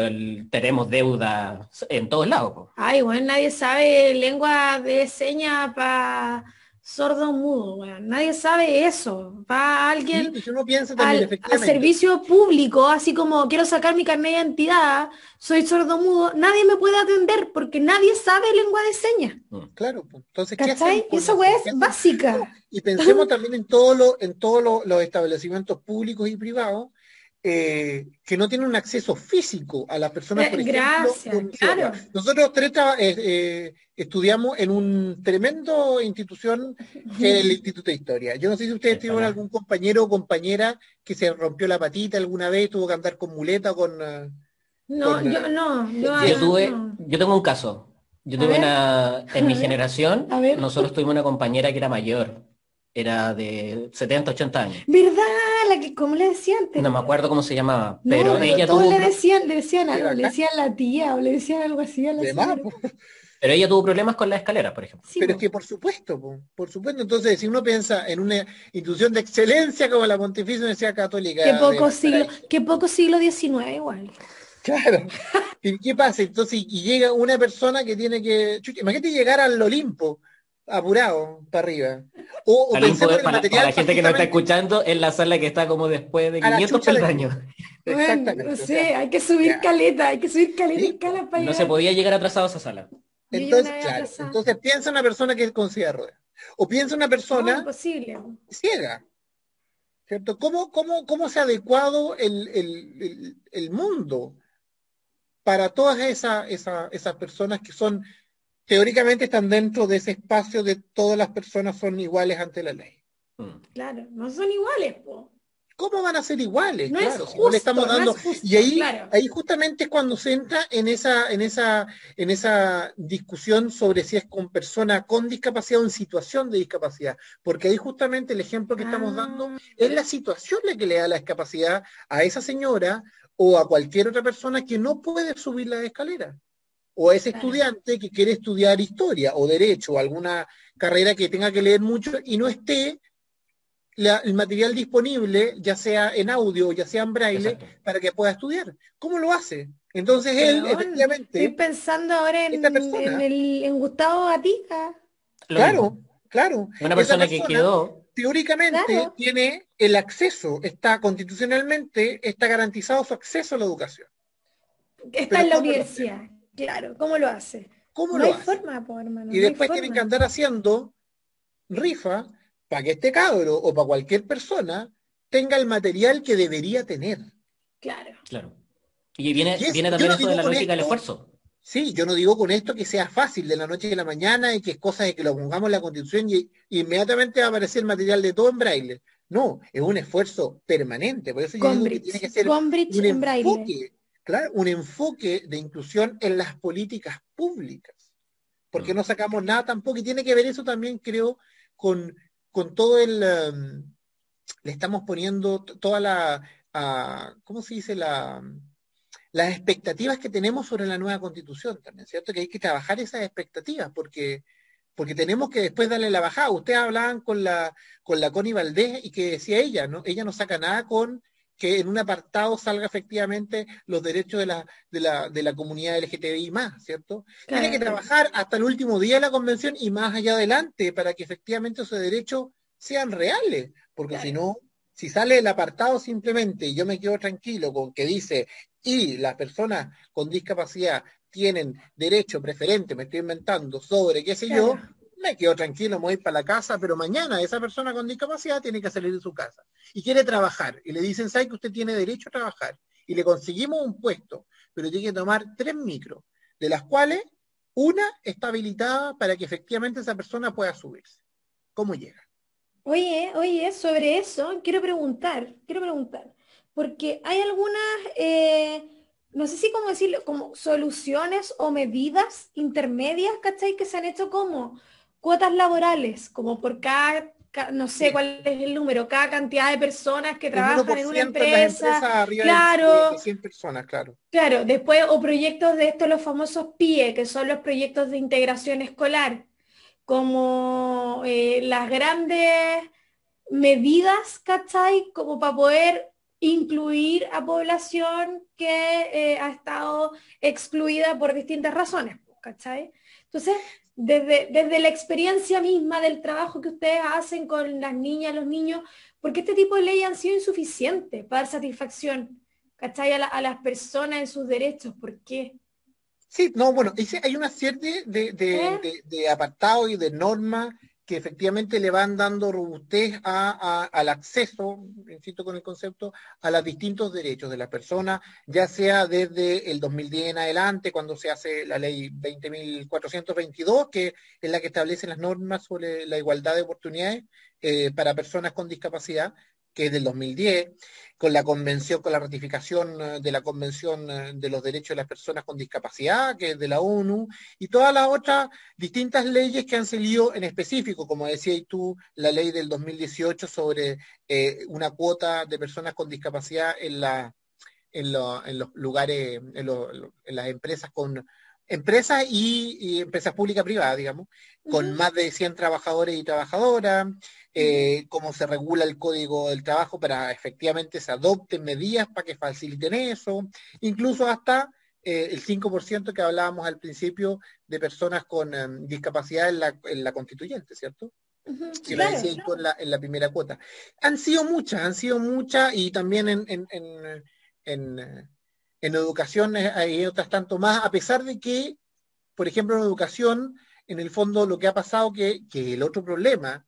tenemos deuda en todos lados, po. Ay, bueno, nadie sabe lengua de señas para sordo mudo, weón. Nadie sabe eso. Va Sí, alguien y si uno piensa también, al efectivamente, servicio público, así como quiero sacar mi carnet de identidad, soy sordo mudo, nadie me puede atender porque nadie sabe lengua de señas. Mm. claro, pues, entonces, ¿qué hacemos ¿Cachai? con Esa eso? weá ¿Qué es hacemos? No, básica. y pensemos también en todos los establecimientos públicos y privados que no tienen un acceso físico a las personas, por ejemplo, Gracias, con ciega. claro. Nosotros tres estudiamos en una tremenda institución que es el Instituto de Historia. Yo no sé si ustedes tuvieron algún compañero o compañera que se rompió la patita alguna vez, tuvo que andar con muleta, No, con, yo eh, no, con yeso. no. Yo tengo un caso. Yo A tuve ver, en mi a ver, generación, a ver. nosotros tuvimos una compañera que era mayor, era de 70 80 años. ¿Verdad? La que, ¿cómo le decían No antes? me acuerdo cómo se llamaba, No, pero pero ella todos tuvo, le decían Qué algo, le bacán. decían la tía o le decían algo así a la De más, señora. po. pero ella tuvo problemas con la escalera, por ejemplo. Sí, Pero es po. que por supuesto, po, por supuesto. Entonces, si uno piensa en una institución de excelencia como la Pontificia Universidad Católica de Valparaíso, Qué poco siglo XIX igual. claro. ¿Y qué pasa? Entonces, y llega una persona que tiene que. Chucha, imagínate llegar al Olimpo apurado para arriba. O Olimpo, pensemos en el para la material para gente que nos está justamente escuchando, es la sala que está como después de a la 500 chucha de. peldaños. Bueno, no Exactamente. O sea, sé, ya, hay que subir caleta ¿sí? escalas para No se llegar. podía llegar atrasado a esa sala. Yo llegué una Entonces, vez claro. atrasada. Entonces piensa una persona que es con silla de ruedas. O piensa una No, persona imposible. ciega. ¿Cierto? ¿Cómo se ha adecuado el mundo para todas esas personas que son, teóricamente están dentro de ese espacio de todas las personas son iguales ante la ley? Mm. Claro, no son iguales, po. ¿Cómo van a ser iguales? No es Claro, si no le estamos justo, no dando. es Y justo, ahí, claro. ahí justamente es cuando se entra en esa discusión sobre si es con persona con discapacidad o en situación de discapacidad. Porque ahí justamente el ejemplo que estamos dando Ah, es la situación la que le da la discapacidad a esa señora o a cualquier otra persona que no puede subir la escalera. O a ese claro. estudiante que quiere estudiar historia o derecho o alguna carrera que tenga que leer mucho y no esté el material disponible, ya sea en audio o ya sea en braille, Exacto. para que pueda estudiar. ¿Cómo lo hace? Entonces él, Weón, estoy efectivamente, pensando ahora esta persona, en Gustavo Gatica. Lo claro, mismo. claro, Una esa persona que persona quedó, teóricamente Claro, tiene el acceso, está constitucionalmente, está garantizado su acceso a la educación. está Pero en la ¿cómo lo hace? universidad. Claro, ¿cómo lo hace? ¿Cómo No lo hay hace? forma, po, hermano, Y no hay después tienen que forma. andar haciendo rifa para que este cabro o para cualquier persona tenga el material que debería tener. Claro. claro. Y viene Yo también no eso de digo la con lógica del esto, esfuerzo. sí, yo no digo con esto que sea fácil de la noche a la mañana y que es cosa de que lo pongamos en la Constitución y inmediatamente va a aparecer el material de todo en braille. No, es un esfuerzo permanente. Por eso yo digo que tiene que ser Gombrich un en braille. enfoque, claro, un enfoque de inclusión en las políticas públicas. Porque Mm. no sacamos nada tampoco. Y tiene que ver eso también, creo, con todo le estamos poniendo toda ¿cómo se dice? Las expectativas que tenemos sobre la nueva constitución también, ¿cierto? Que hay que trabajar esas expectativas porque tenemos que después darle la bajada. Ustedes hablaban con la Connie Valdés y que decía ella, ¿no? Ella no saca nada con que en un apartado salga efectivamente los derechos de la comunidad LGTBI más, ¿cierto? Tiene que Claro, trabajar hasta el último día de la convención y más allá adelante para que efectivamente esos derechos sean reales, porque si claro. no, si sale el apartado simplemente y yo me quedo tranquilo con que dice y las personas con discapacidad tienen derecho preferente, me estoy inventando, sobre qué sé yo, Claro. me quedo tranquilo, me voy para la casa, pero mañana esa persona con discapacidad tiene que salir de su casa y quiere trabajar. Y le dicen, ¿sabe que usted tiene derecho a trabajar? Y le conseguimos un puesto, pero tiene que tomar 3 micros, de las cuales una está habilitada para que efectivamente esa persona pueda subirse. ¿Cómo llega? Oye, sobre eso quiero preguntar, porque hay algunas, no sé si cómo decirlo, como soluciones o medidas intermedias, ¿cachai? Que se han hecho como cuotas laborales, como por no sé Sí, cuál es el número, cada cantidad de personas que el uno trabajan por en una ciento en las empresa, empresas arriba de claro, 100 personas, claro. claro, después, o proyectos de estos, los famosos PIE, que son los proyectos de integración escolar, como las grandes medidas, ¿cachai? Como para poder incluir a población que ha estado excluida por distintas razones, ¿cachai? Entonces, desde la experiencia misma del trabajo que ustedes hacen con las niñas, los niños, ¿por qué este tipo de leyes han sido insuficientes para dar satisfacción, ¿cachai? A las personas en sus derechos? ¿Por qué? Sí, no, bueno, hay una serie ¿Eh? de apartados y de normas que efectivamente le van dando robustez al acceso, insisto con el concepto, a los distintos derechos de la persona, ya sea desde el 2010 en adelante, cuando se hace la ley 20.422, que es la que establece las normas sobre la igualdad de oportunidades para personas con discapacidad, que es del 2010, con la convención, con la ratificación de la Convención de los Derechos de las Personas con Discapacidad, que es de la ONU, y todas las otras distintas leyes que han salido en específico, como decías tú, la ley del 2018 sobre una cuota de personas con discapacidad en los lugares, en las empresas con empresas y empresas públicas privadas, digamos, con Ujú, más de 100 trabajadores y trabajadoras, ujú. cómo se regula el código del trabajo para efectivamente se adopten medidas para que faciliten eso, incluso hasta el 5% que hablábamos al principio de personas con discapacidad en la constituyente, ¿cierto? Ujú, Que lo claro. decía tú en la primera cuota. Han sido muchas y también en, en educación hay otras tanto más, a pesar de que, por ejemplo, en educación, en el fondo lo que ha pasado que el otro problema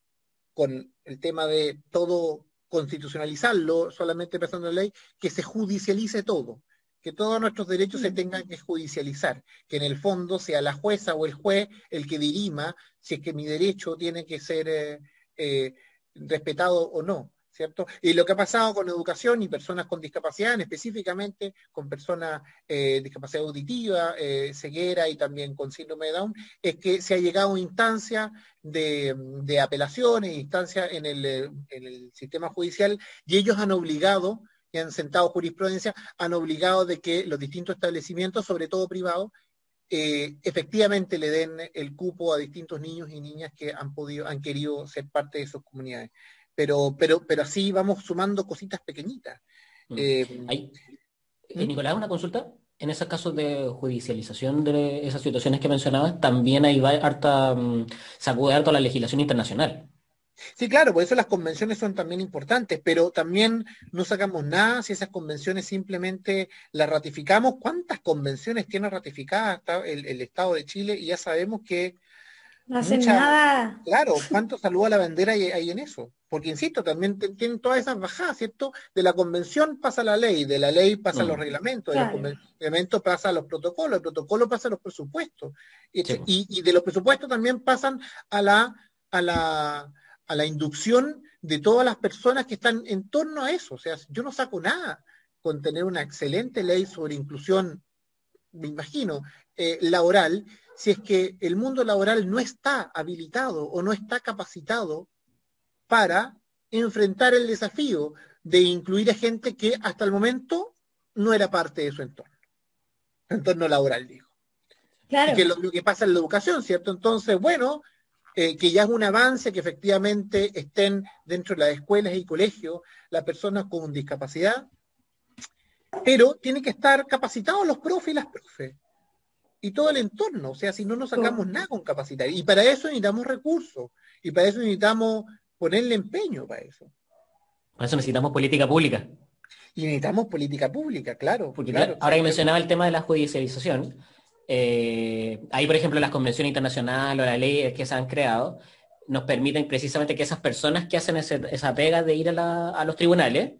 con el tema de todo constitucionalizarlo, solamente pensando en la ley, que se judicialice todo, que todos nuestros derechos se Mm. tengan que judicializar, que en el fondo sea la jueza o el juez el que dirima si es que mi derecho tiene que ser eh, respetado o no. ¿Cierto? Y lo que ha pasado con educación y personas con discapacidad, específicamente con personas discapacidad auditiva, ceguera y también con síndrome de Down, es que se ha llegado a instancias de apelaciones, instancias en el sistema judicial, y ellos han obligado, y han sentado jurisprudencia, han obligado de que los distintos establecimientos, sobre todo privados, efectivamente le den el cupo a distintos niños y niñas que han querido ser parte de sus comunidades. Pero así vamos sumando cositas pequeñitas. Mm. Eh, Hay, ¿Mm? Nicolás, una consulta. En esos casos de judicialización de esas situaciones que mencionabas, también ahí va harta, se acude harto a la legislación internacional. Sí, claro, por eso las convenciones son también importantes, pero también no sacamos nada si esas convenciones simplemente las ratificamos. ¿Cuántas convenciones tiene ratificadas el Estado de Chile? Y ya sabemos que No hacen muchas, nada. claro, ¿cuánto saludo a la bandera hay en eso? Porque, insisto, también tienen todas esas bajadas, ¿cierto? De la convención pasa la ley, de la ley pasa los Mm. reglamentos, de los Claro. reglamentos pasa a los protocolos, el protocolo pasa a los presupuestos, Sí, po. y de los presupuestos también pasan a a la, a la inducción de todas las personas que están en torno a eso. O sea, yo no saco nada con tener una excelente ley sobre inclusión, me imagino, laboral, si es que el mundo laboral no está habilitado o no está capacitado para enfrentar el desafío de incluir a gente que hasta el momento no era parte de su entorno laboral, digo. Y que Claro. lo que pasa en la educación, ¿cierto? Entonces, bueno, que ya es un avance que efectivamente estén dentro de las escuelas y colegios las personas con discapacidad, pero tienen que estar capacitados los profes y las profes y todo el entorno, o sea, si no, no sacamos Po. nada con capacitar. Y para eso necesitamos recursos, y para eso necesitamos ponerle empeño para eso. Por eso necesitamos política pública. Y necesitamos política pública, claro, Porque claro, ahora que exactamente. mencionaba el tema de la judicialización, ahí, por ejemplo, las convenciones internacionales o las leyes que se han creado nos permiten precisamente que esas personas que hacen esa pega de ir a los tribunales,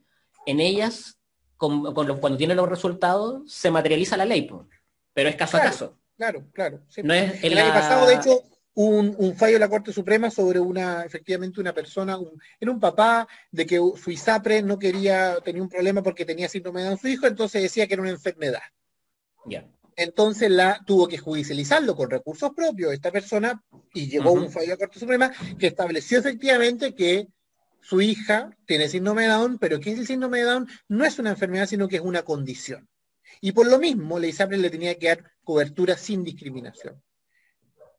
en ellas, cuando tienen los resultados, se materializa la ley, po. Pero es caso a Claro, caso. Claro, claro. Sí. No es en El año pasado, de la... hecho, un fallo de la Corte Suprema sobre efectivamente una persona, era un papá, de que su ISAPRE no quería, tenía un problema porque tenía síndrome de Down su hijo, entonces decía que era una enfermedad. Ya. Entonces tuvo que judicializarlo con recursos propios esta persona y llegó un fallo de la Corte Suprema que estableció efectivamente que su hija tiene síndrome de Down, pero que ese síndrome de Down no es una enfermedad, sino que es una condición. Y por lo mismo, la ISAPRE le tenía que dar cobertura sin discriminación.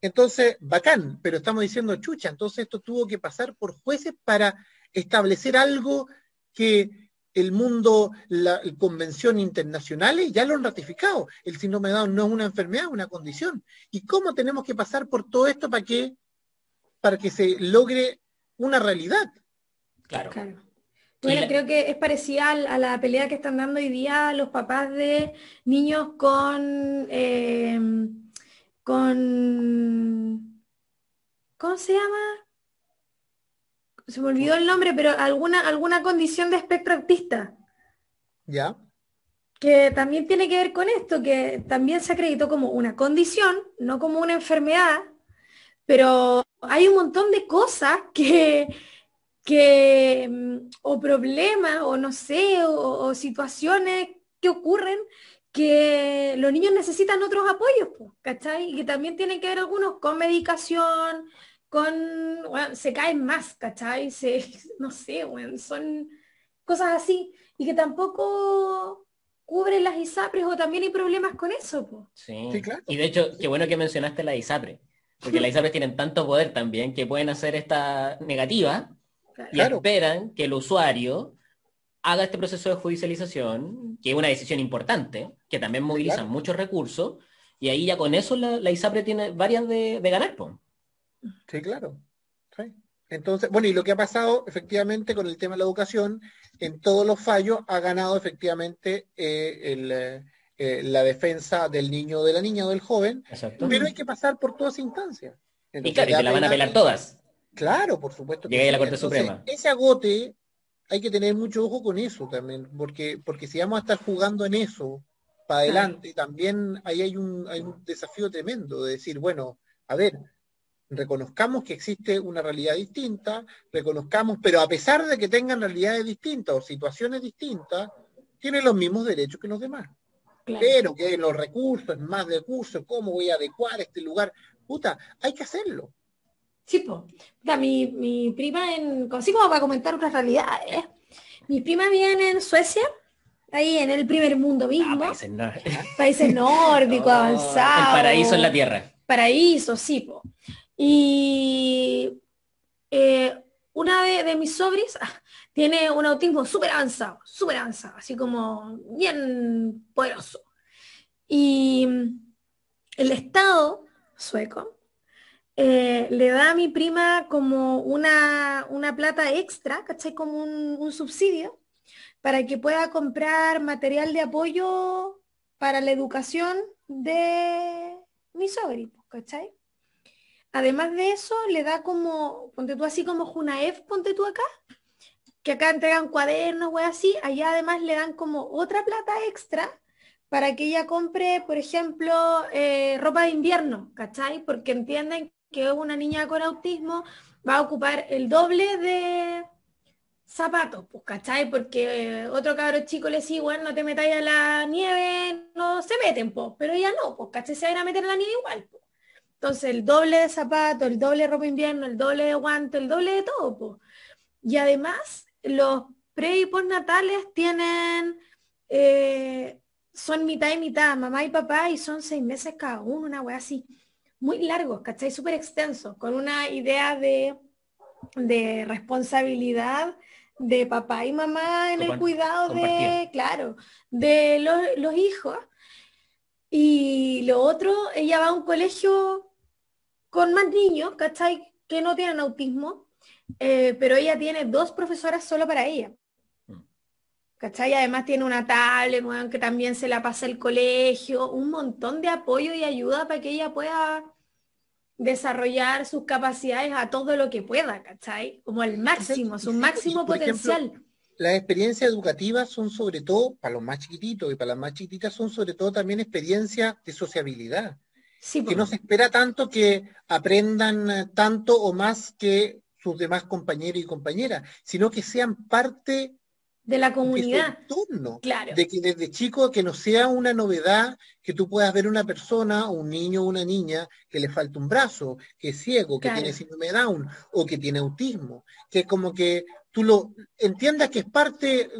Entonces, bacán, pero estamos diciendo, chucha, entonces esto tuvo que pasar por jueces para establecer algo que el mundo, las convenciones internacionales ya lo han ratificado. El síndrome de Down no es una enfermedad, es una condición. ¿Y cómo tenemos que pasar por todo esto para que se logre una realidad? Claro. Claro. Bueno, creo que es parecida a la pelea que están dando hoy día los papás de niños con, ¿cómo se llama? Se me olvidó el nombre, pero alguna condición de espectro autista, ¿Ya? que también tiene que ver con esto, que también se acreditó como una condición, no como una enfermedad, pero hay un montón de cosas o problemas, o no sé, o situaciones que ocurren que los niños necesitan otros apoyos, po, ¿cachai? Y que también tienen que ver algunos con medicación, bueno, se caen más, ¿cachai? No sé, bueno, son cosas así, y que tampoco cubren las ISAPRES, o también hay problemas con eso, po. Sí, Sí. claro. Y de hecho, qué bueno que mencionaste la ISAPRE, porque las ISAPRES tienen tanto poder también que pueden hacer esta negativa y Claro. Claro, esperan que el usuario haga este proceso de judicialización, que es una decisión importante, que también sí, moviliza claro. muchos recursos, y ahí ya con eso la ISAPRE tiene varias de ganar, po. Sí, claro. Sí. Entonces, bueno, y lo que ha pasado efectivamente con el tema de la educación, en todos los fallos ha ganado efectivamente la defensa del niño, de la niña o del joven, Exacto. pero Ujú. hay que pasar por todas instancias. Y Entonces, claro, y de te la van a apelar, apelar todas. claro, por supuesto que Llega ahí a la sí. Corte Entonces, Suprema. ese agote hay que tener mucho ojo con eso también, porque si vamos a estar jugando en eso para Claro. adelante, también ahí hay un desafío tremendo de decir, bueno, a ver, reconozcamos que existe una realidad distinta, reconozcamos, pero a pesar de que tengan realidades distintas o situaciones distintas, tienen los mismos derechos que los demás. Claro. Pero que los recursos, más recursos, cómo voy a adecuar este lugar, puta, hay que hacerlo. Sí, po. Puta, mi prima así como para comentar otras realidades, mi prima vive en Suecia, ahí en el primer mundo Ah, mismo, países no. ¿Ya? países nórdicos, Oh, el paraíso en la avanzados, tierra. paraíso, sí, po. Y una de mis sobris tiene un autismo súper avanzado, así como bien poderoso. Y el Estado sueco le da a mi prima como una plata extra, ¿cachai? Como un subsidio para que pueda comprar material de apoyo para la educación de mi sobrino, ¿cachai? Además de eso, le da como, ponte tú así como Junaef, ponte tú acá, que acá entregan cuadernos o así, allá además le dan como otra plata extra para que ella compre, por ejemplo, ropa de invierno, ¿cachai? Porque entienden que una niña con autismo va a ocupar el doble de zapatos, pues, ¿cachai? Porque otro cabro chico le dice, bueno, no te metáis a la nieve, no se meten, pues, pero ella no, pues, ¿cachai? Se van a meter a la nieve igual, pues. Entonces, el doble de zapatos, el doble de ropa de invierno, el doble de guantes, el doble de todo, pues. Y además, los pre y postnatales tienen, son mitad y mitad, mamá y papá, y son 6 meses cada uno, una wea así. Muy largos, ¿cachai? Súper extensos, con una idea de responsabilidad de papá y mamá en el cuidado Compartido. de, claro, de los hijos. Y lo otro, ella va a un colegio con más niños, ¿cachai? Que no tienen autismo, pero ella tiene 2 profesoras solo para ella. Mm. ¿Cachai? Además tiene una tablet, weón, que también se la pasa el colegio, un montón de apoyo y ayuda para que ella pueda desarrollar sus capacidades a todo lo que pueda, ¿cachai? Como al máximo, Y su sí, y máximo por ejemplo, potencial. las experiencias educativas son sobre todo, para los más chiquititos y para las más chiquititas, son sobre todo también experiencias de sociabilidad. Sí, que po. no se espera tanto que aprendan tanto o más que sus demás compañeros y compañeras, sino que sean parte De la de su comunidad, entorno, claro, de que desde chico que no sea una novedad que tú puedas ver una persona, un niño o una niña que le falta un brazo, que es ciego, que tiene claro, síndrome de Down o que tiene autismo, que es como que tú lo entiendas que es parte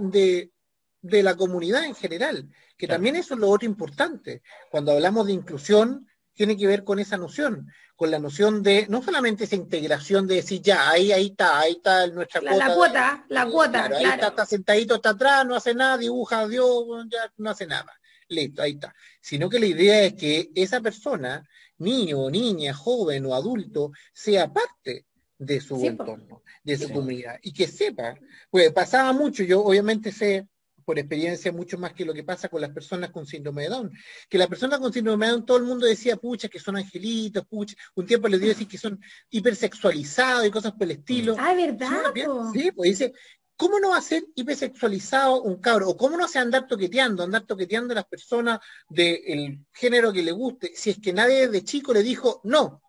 de la comunidad en general, que Claro. también eso es lo otro importante. Cuando hablamos de inclusión, tiene que ver con esa noción, con la noción de no solamente esa integración de decir, ya, ahí está nuestra la cuota la cuota, claro, ahí está claro, sentadito, está atrás, no hace nada, dibuja, Dios, ya no hace nada. Listo, ahí está. Sino que la idea es que esa persona, niño o niña, joven o adulto, sea parte de su sí, po, entorno, de sí, su Sí. po, comunidad, y que sepa, pues pasaba mucho, yo obviamente sé por experiencia mucho más que lo que pasa con las personas con síndrome de Down, que las personas con síndrome de Down todo el mundo decía, pucha, que son angelitos, pucha, un tiempo les dio decir que son hipersexualizados y cosas por el estilo. ah, Si ¿verdad, uno po? sí, pues dice, ¿cómo no va a ser hipersexualizado un cabro? ¿O cómo no se andar toqueteando a las personas del género que le guste, si es que nadie de chico le dijo no?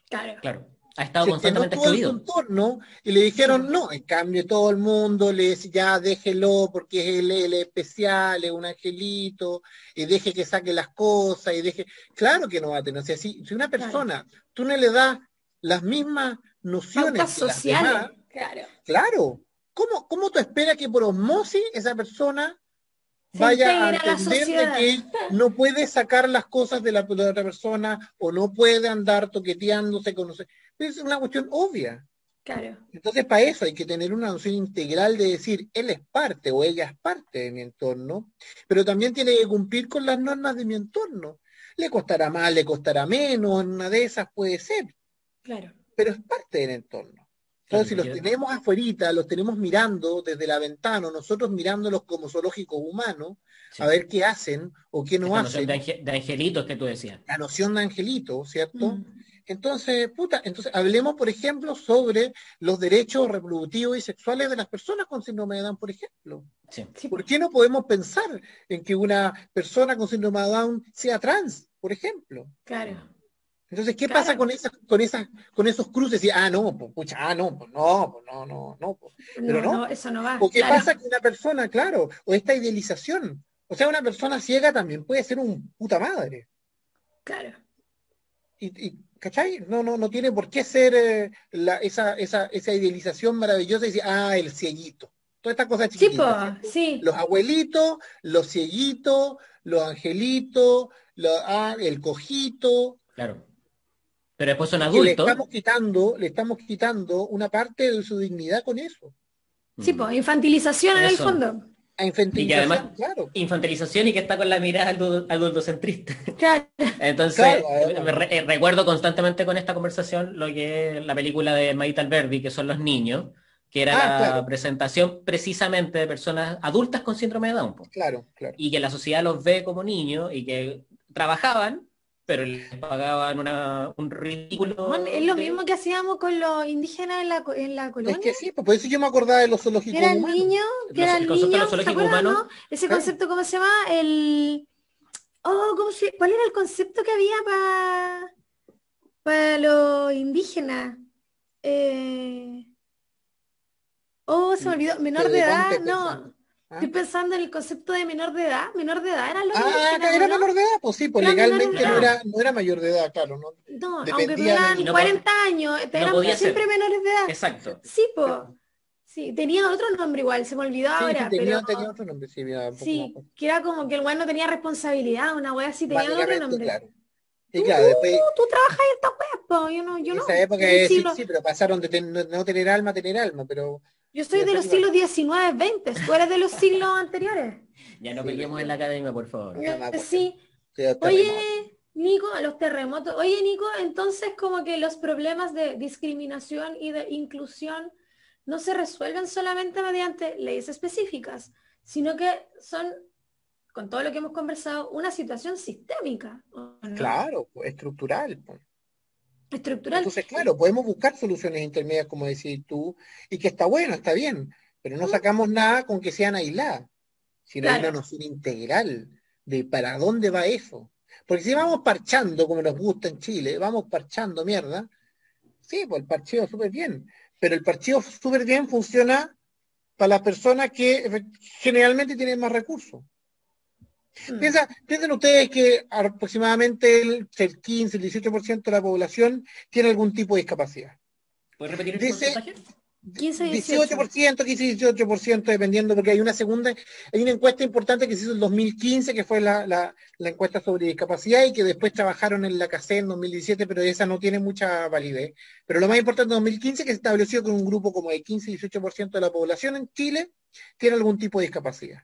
Claro, Claro. Ha estado Si es que no constantemente tuvo en su excluido. entorno y le sí, po, dijeron no, en cambio todo el mundo le dice ya déjelo porque él es especial, es un angelito, y deje que saque las cosas, y deje, claro que no va a tener, o sea, si una claro. persona, tú no le das las mismas nociones Pautas que las demás, sociales, claro. claro, ¿cómo tú esperas que por osmosis esa persona Se vaya a integra a la entender de sociedad, que no puede sacar las cosas de la otra persona o no puede andar toqueteándose, conocer? Es una cuestión obvia. claro, Entonces, para eso hay que tener una noción integral de decir, él es parte o ella es parte de mi entorno, pero también tiene que cumplir con las normas de mi entorno. Le costará más, le costará menos, en una de esas puede ser, claro. pero es parte del entorno. Claro, Entonces, si porque los tenemos afuerita, los tenemos mirando desde la ventana, nosotros mirándolos como zoológicos humanos, a sí. ver qué hacen o qué no Esta noción hacen, de angelitos que tú decías. la noción de angelito, ¿cierto? Mm, Entonces, entonces hablemos, por ejemplo, sobre los derechos reproductivos y sexuales de las personas con síndrome de Down, por ejemplo. Sí. sí, po, ¿Por qué no podemos pensar en que una persona con síndrome de Down sea trans, por ejemplo? claro, Entonces, ¿qué pasa claro. con esos cruces? Y, no, pues, pucha, no, pues no, pues no, no, no, pues. Pero No, no, no, pues. eso no va, ¿O qué claro, pasa con una persona, claro, o esta idealización? O sea, una persona ciega también puede ser un puta madre. claro. ¿Cachai? No tiene por qué ser esa idealización maravillosa y decir, el cieguito. Todas estas cosas Sí, po, chiquititas, ¿cierto? sí, Los abuelitos, los cieguitos, los angelitos, el cojito, Claro. Pero después son que adultos. le estamos quitando una parte de su dignidad con eso. sí, Mm. po, infantilización en el Eso. fondo. A Y que además, infantilización, claro. infantilización y que está con la mirada adultocentrista. Claro, Entonces, Claro, además. recuerdo constantemente con esta conversación lo que es la película de Maite Alberdi, que son Los Niños, que era la Claro, presentación precisamente de personas adultas con síndrome de Down, po. claro, claro. Y que la sociedad los ve como niños y que trabajaban, pero les pagaban un weón, es ridículo lo de... mismo que hacíamos con los indígenas en la Es colonia. que sí, pues por eso yo me acordaba de los Que zoológicos eran humanos. niños, El concepto de los ¿se zoológicos acuerdan, humanos, no? Ese Claro. concepto, ¿cómo se llama? ¿Cuál era el concepto que había para los indígenas? Eh, se me olvidó, menor de ¿Dónde edad, estás pensando? no. ¿Ah? Estoy pensando en el concepto de menor de edad. Menor de edad eran los indígenas, Acá ¿o era no? menor de edad, pues sí, pues Eran menores de legalmente no edad. claro, era, no era mayor de edad, claro, no No, aunque dependía tuvieran y del. no, 40 años, no eran podía siempre ser. menores de edad. Exacto. Sí, po. Sí, tenía otro nombre igual, se me olvidó Sí, sí, ahora, pero tenía otro nombre, sí, mira, un poco más. sí, que era como que el weón no tenía responsabilidad, una wea así, tenía otro Básicamente, nombre. claro. Y Tú, claro, tú, después, tú trabajas en esta wea, po, yo en no, esa época del sí, siglo, sí, pero pasaron de no tener alma a tener alma, pero yo soy debe de ser los igual. siglos XIX, XX, tú eres de los siglos anteriores. Ya no Sí, peleemos en la academia, por favor. no me acuerdo. Sí. Sí, los Oye, terremotos. Nico, los terremotos. Oye, Nico, entonces como que los problemas de discriminación y de inclusión no se resuelven solamente mediante leyes específicas, sino que son, con todo lo que hemos conversado, una situación sistémica, ¿o no? Claro, pues, estructural, pues. Estructural. Entonces, claro, podemos buscar soluciones intermedias, como decís tú, y que está bueno, está bien, pero no ¿Mm? sacamos nada con que sean aisladas, sino hay una Claro, noción integral de para dónde va eso. Porque si vamos parchando, como nos gusta en Chile, vamos parchando mierda, sí, pues el parcheo súper bien, pero el parcheo súper bien funciona para las personas que generalmente tienen más recursos. Piensen ustedes que aproximadamente el 15, el 18% de la población tiene algún tipo de discapacidad. ¿Puedes repetir el Dice porcentaje? 15-18. 15-18%, dependiendo, porque hay una encuesta importante que se hizo en 2015, que fue la encuesta sobre discapacidad, y que después trabajaron en la CACE en 2017, pero esa no tiene mucha validez. Pero lo más importante en 2015 que se estableció que un grupo como de 15-18% de la población en Chile tiene algún tipo de discapacidad.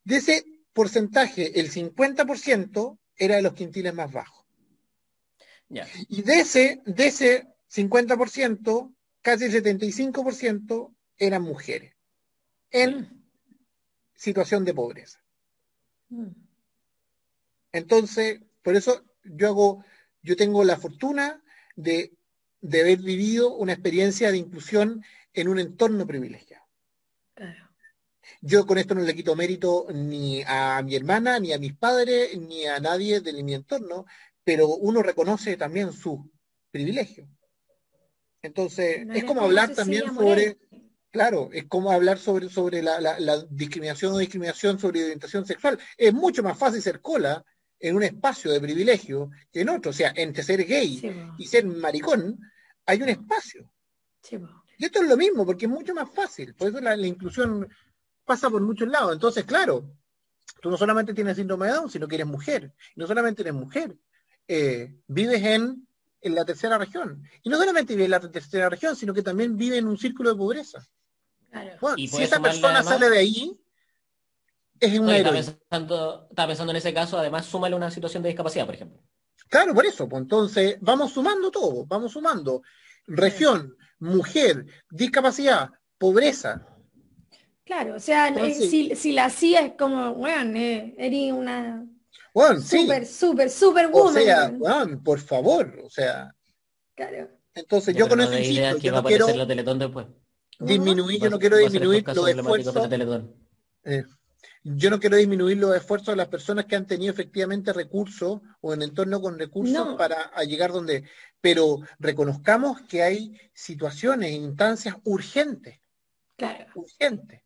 De ese porcentaje, el 50% era de los quintiles más bajos. Ya. Y de ese 50%, casi el 75% eran mujeres en situación de pobreza. Entonces, por eso yo tengo la fortuna de haber vivido una experiencia de inclusión en un entorno privilegiado. Claro. Yo con esto no le quito mérito ni a mi hermana, ni a mis padres, ni a nadie de mi entorno, pero uno reconoce también su privilegio. Entonces, No es eres como como hablar también Cecilia Morel. claro, es como hablar sobre la discriminación o discriminación sobre orientación sexual. Es mucho más fácil ser cola en un espacio de privilegio que en otro. O sea, entre ser gay Sí, po. y ser maricón hay un espacio. Sí, po. Y esto es lo mismo, porque es mucho más fácil. Por eso la inclusión pasa por muchos lados. Entonces, claro, tú no solamente tienes síndrome de Down, sino que eres mujer. Y no solamente eres mujer, vives en la tercera región. Y no solamente vive en la tercera región, sino que también vive en un círculo de pobreza. Claro. Bueno, Y si puedes esa sumarle persona además, sale de ahí, es no, una y heroína. estaba pensando en ese caso, además, súmale una situación de discapacidad, por ejemplo. Claro, por eso. Pues entonces, vamos sumando todo, vamos sumando. Región, mujer, discapacidad, pobreza. Claro, o sea, Entonces, si la hacía es como, bueno, eres una bueno, super, sí. super, super O woman, sea, weón. bueno, por favor. O sea, Claro. entonces Ya, yo pero con no eso de insisto, ideas que yo va a no aparecer quiero la Teletón después. ¿Cómo? yo no quiero Va a ser estos disminuir los casos emblemáticos de esfuerzos. Teletón. eh, Yo no quiero disminuir los esfuerzos de las personas que han tenido efectivamente recursos o en entorno con recursos No, para llegar donde, pero reconozcamos que hay situaciones, instancias urgentes, claro. urgentes.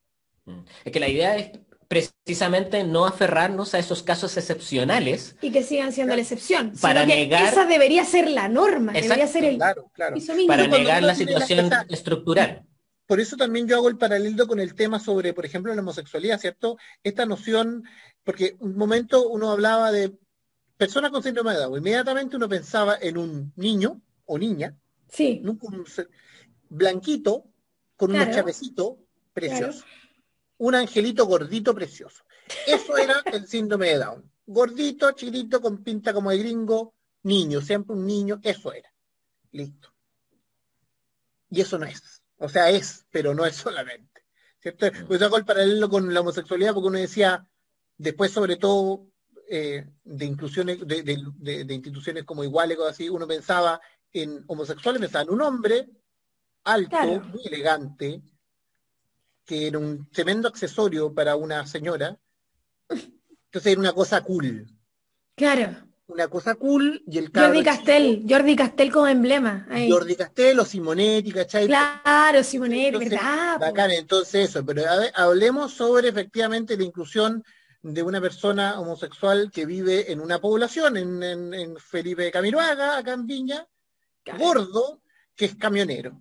Es que la idea es precisamente no aferrarnos a esos casos excepcionales Y que sigan siendo la Claro, excepción, para sino que esa negar, debería ser la norma, debería ser exacto, el claro, claro. piso para Y mínimo. cuando negar uno la tiene situación y estructural. por eso también yo hago el paralelo con el tema sobre, por ejemplo, la homosexualidad, ¿cierto? Esta noción, porque un momento uno hablaba de personas con síndrome de Down, inmediatamente uno pensaba en un niño o niña, Sí, ¿no? Blanquito, con unos claro, chapecitos, claro. precioso. Un angelito gordito, precioso. Eso era el síndrome de Down. Gordito, chiquito, con pinta como de gringo, niño, siempre un niño, eso era. Listo. Y eso no es. O sea, es, pero no es solamente. ¿Cierto? Pues hago el paralelo con la homosexualidad porque uno decía, después sobre todo de inclusiones, de instituciones como iguales, cosas así, uno pensaba en homosexuales, pensaba en un hombre alto, Claro, muy elegante, que era un tremendo accesorio para una señora. Entonces era claro. una cosa cool, y el Jordi cabro chico, Castell, Jordi Castell como emblema. Ahí. Jordi Castell o Simonetti, ¿cachai? Claro, Simonetti, Entonces, ¿verdad, po? bacán, entonces eso, pero hablemos sobre efectivamente la inclusión de una persona homosexual que vive en una población, en Felipe Camiroaga, acá en Viña, Claro, gordo, que es camionero.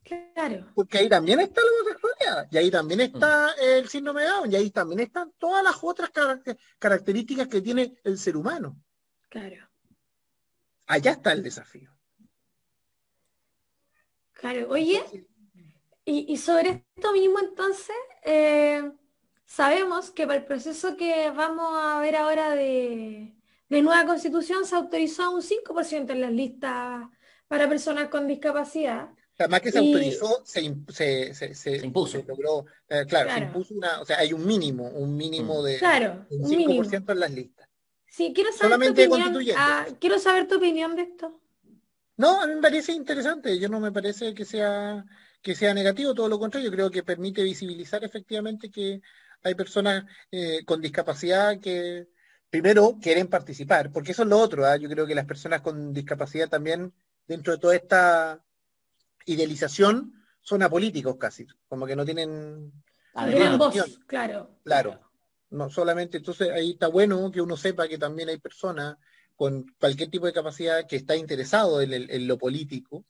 claro, Porque ahí también está la homosexualidad, y ahí también Mm. está el síndrome de Down, y ahí también están todas las otras características que tiene el ser humano. claro, Allá está el desafío. claro. Oye, Entonces, y sobre esto mismo entonces, eh, sabemos que para el proceso que vamos a ver ahora de nueva constitución se autorizó un 5% en las listas para personas con discapacidad. además que se Y, autorizó, Se se impuso. logró, claro, se claro, impuso o sea, hay un mínimo Mm. de claro, un un cinco por mínimo. ciento en las listas. Sí, quiero saber tu Solamente de opinión. constituyentes. Quiero saber tu opinión de esto. No, a mí me parece interesante, yo no me parece que sea negativo, todo lo contrario, yo creo que permite visibilizar efectivamente que hay personas con discapacidad primero quieren participar, porque eso es lo otro, ¿ah? Yo creo que las personas con discapacidad también, dentro de toda esta idealización, son apolíticos casi, como que no tienen No tienen Además, opinión, voz, claro. claro. No solamente, entonces ahí está bueno que uno sepa que también hay personas con cualquier tipo de capacidad que está interesado en lo político,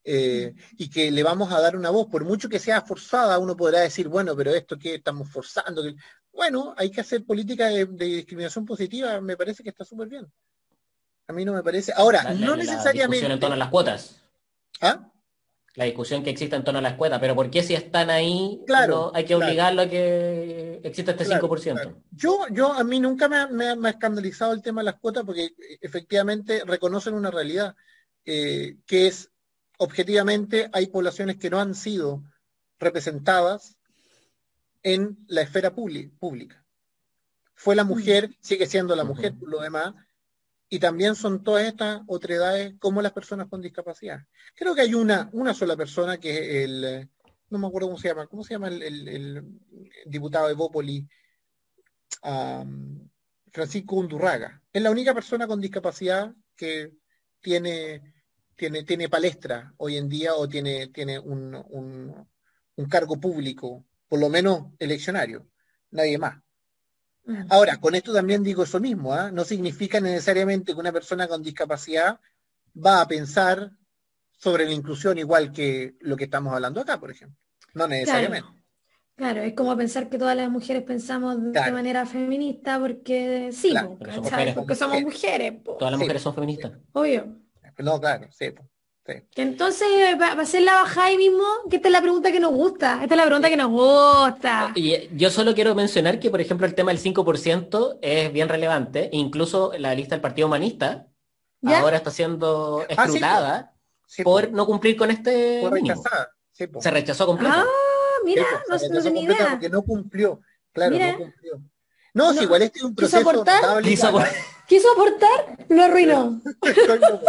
y que le vamos a dar una voz, por mucho que sea forzada, uno podrá decir, bueno, pero esto que estamos forzando, bueno, hay que hacer política de discriminación positiva, me parece que está súper bien. A mí no me parece. Ahora, no la discusión en torno a necesariamente. las cuotas. ¿Ah? La discusión que existe en torno a las cuotas, pero ¿por qué si están ahí Claro, no hay que claro, obligarlo a que exista este claro, 5%? claro. Yo a mí nunca me ha escandalizado el tema de las cuotas porque efectivamente reconocen una realidad, que es, objetivamente, hay poblaciones que no han sido representadas en la esfera pública. Fue la mujer, sigue siendo la mujer por lo demás, y también son todas estas otredades como las personas con discapacidad. Creo que hay una sola persona que es no me acuerdo cómo se llama el diputado de Bópoli, Francisco Undurraga. Es la única persona con discapacidad que tiene, tiene palestra hoy en día o tiene un cargo público, por lo menos eleccionario, nadie más. Ahora, con esto también digo eso mismo, ¿eh? No significa necesariamente que una persona con discapacidad va a pensar sobre la inclusión igual que lo que estamos hablando acá, por ejemplo. No necesariamente. Claro, claro, es como pensar que todas las mujeres pensamos de Claro, manera feminista porque sí, claro. po, Porque son ¿cachai? mujeres. Como Porque somos mujer. mujeres, po, Todas las Sí, mujeres son feministas. obvio. no, claro, sí, po, sí, Que entonces va a ser la bajada ahí mismo, que esta es la pregunta que nos gusta, esta es la pregunta sí. que nos gusta. Y yo solo quiero mencionar que, por ejemplo, el tema del 5% es bien relevante. Incluso la lista del Partido Humanista ¿Ya? ahora está siendo Sí, po, escrutada sí, por po. no cumplir con este Fue mínimo. rechazada, sí, po. Se rechazó Ah, completo. mira, Sí, po, no, se no rechazó tenía completa porque idea. no cumplió. Claro, no Mira, cumplió. No, si no, igual este es un quiso proceso aportar, notable Quiso igual, por- ¿ah? quiso aportar, lo arruinó. Exactamente.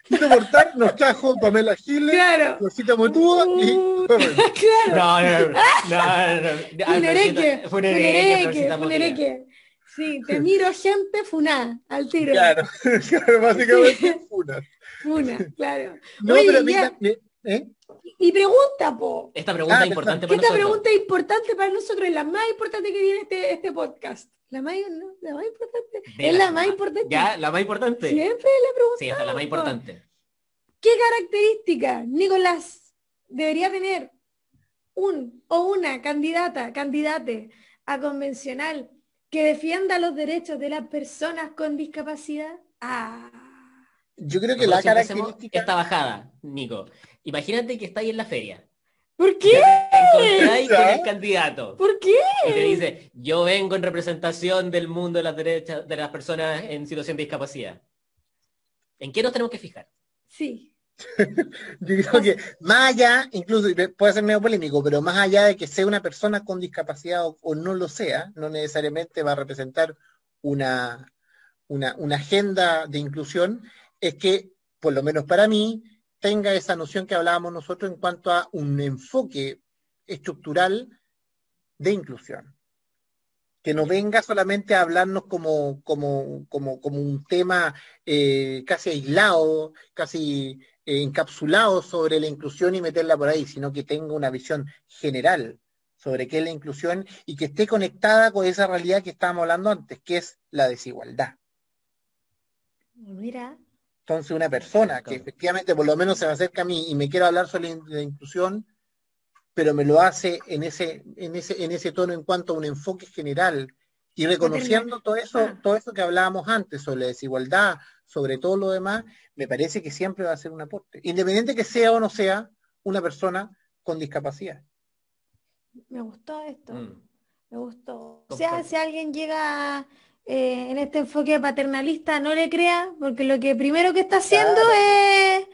Quiso aportar, nos trajo Pamela Giles, Claro. Florcita Motúa y Ferrero. Claro. No, no, no, no, no, no. Ay, Funereque, Florcita, fue un hereje, funereque, Florcita Motía. funereque. Sí, te miro gente, funá, al tiro. Claro, claro, básicamente una. Funa, claro. No, pero a Oye, mí ya, también. ¿Eh? y pregunta, po. Esta pregunta Ah, es perdón. importante Que para esta nosotros. pregunta es importante para nosotros, es la más importante que tiene este podcast. La más, no, la más importante. De Es la más importante. ¿Ya? ¿La más importante? Siempre le Sí, esta es la más preguntamos. importante. ¿Qué característica, Nicolás, debería tener un o una candidate a convencional que defienda los derechos de las personas con discapacidad? Ah, Yo creo que Nosotros la siempre hacemos característica. esta bajada, Nico. Imagínate que estáis en la feria ¿por y qué? te encontráis con Ya. el candidato ¿Por qué? y te dice, yo vengo en representación del mundo de las derechas de las personas en situación de discapacidad. ¿En qué nos tenemos que fijar? Sí. Yo creo que más allá, incluso puede ser medio polémico, pero más allá de que sea una persona con discapacidad o no lo sea, no necesariamente va a representar una, una agenda de inclusión, es que, por lo menos para mí, tenga esa noción que hablábamos nosotros en cuanto a un enfoque estructural de inclusión. Que no venga solamente a hablarnos como un tema casi aislado, casi encapsulado sobre la inclusión y meterla por ahí, sino que tenga una visión general sobre qué es la inclusión y que esté conectada con esa realidad que estábamos hablando antes, que es la desigualdad. Mira. Entonces, una persona que efectivamente por lo menos se me acerca a mí y me quiere hablar sobre la inclusión, pero me lo hace en ese tono en cuanto a un enfoque general y reconociendo todo eso que hablábamos antes sobre la desigualdad, sobre todo lo demás, me parece que siempre va a ser un aporte, independiente que sea o no sea una persona con discapacidad. Me gustó esto. Mm. Me gustó. O sea, si alguien llega en este enfoque paternalista, no le crea, porque lo que primero que está haciendo Claro.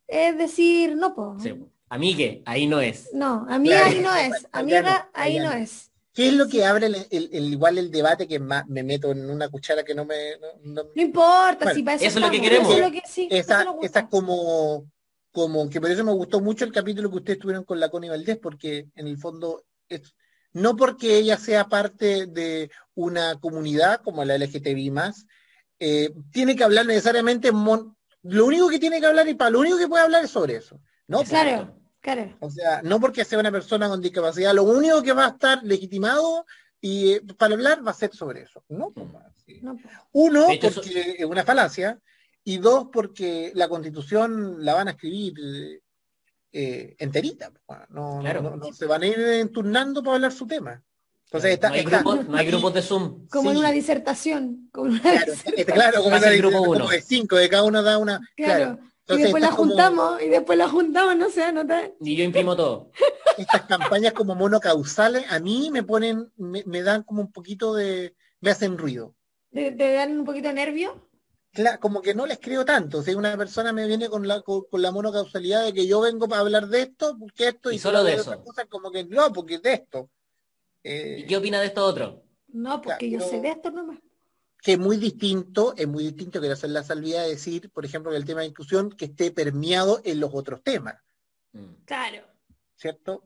es decir, no, po. Sí. Amigue, ahí no es. No, amiga Claro, ahí no es. allá no, Amiga ahí allá no no. es. ¿Qué es lo Sí. que abre igual el debate que me meto en una cuchara que no me... No importa, Bueno, si para eso eso es lo que estamos. queremos. Eso es lo que sí, eso nos esa gusta. como que por eso me gustó mucho el capítulo que ustedes tuvieron con la Connie Valdés, porque en el fondo no porque ella sea parte de una comunidad como la LGTBI+, tiene que hablar necesariamente, lo único que tiene que hablar y para lo único que puede hablar es sobre eso. No, Claro, claro. o sea, no porque sea una persona con discapacidad, lo único que va a estar legitimado y para hablar va a ser sobre eso. No, pues, sí. No, Uno, De hecho, porque es una falacia, y dos, porque la Constitución la van a escribir enterita. claro. No se van a ir turnando para hablar su tema. Entonces Claro. No hay grupos de Zoom. como en sí, una disertación. Como en una claro, claro, como, Hace el grupo como uno. de 5, de cada uno da una. Claro. Claro. Y Entonces después la estas como juntamos, no se anota. Y yo imprimo todo. estas campañas como monocausales a mí me dan como un poquito me hacen ruido. ¿Te dan un poquito de nervio? Como que no les creo tanto. Si una persona me viene con la monocausalidad de que yo vengo para hablar de esto, porque esto, Y y tú solo hablas de de otra eso. cosa, como que no, porque es de esto. ¿Y qué opina de esto otro? No, porque yo sé de esto nomás. Que es muy distinto, quiero hacer la salvedad de decir, por ejemplo, que el tema de inclusión que esté permeado en los otros temas, Claro. ¿cierto?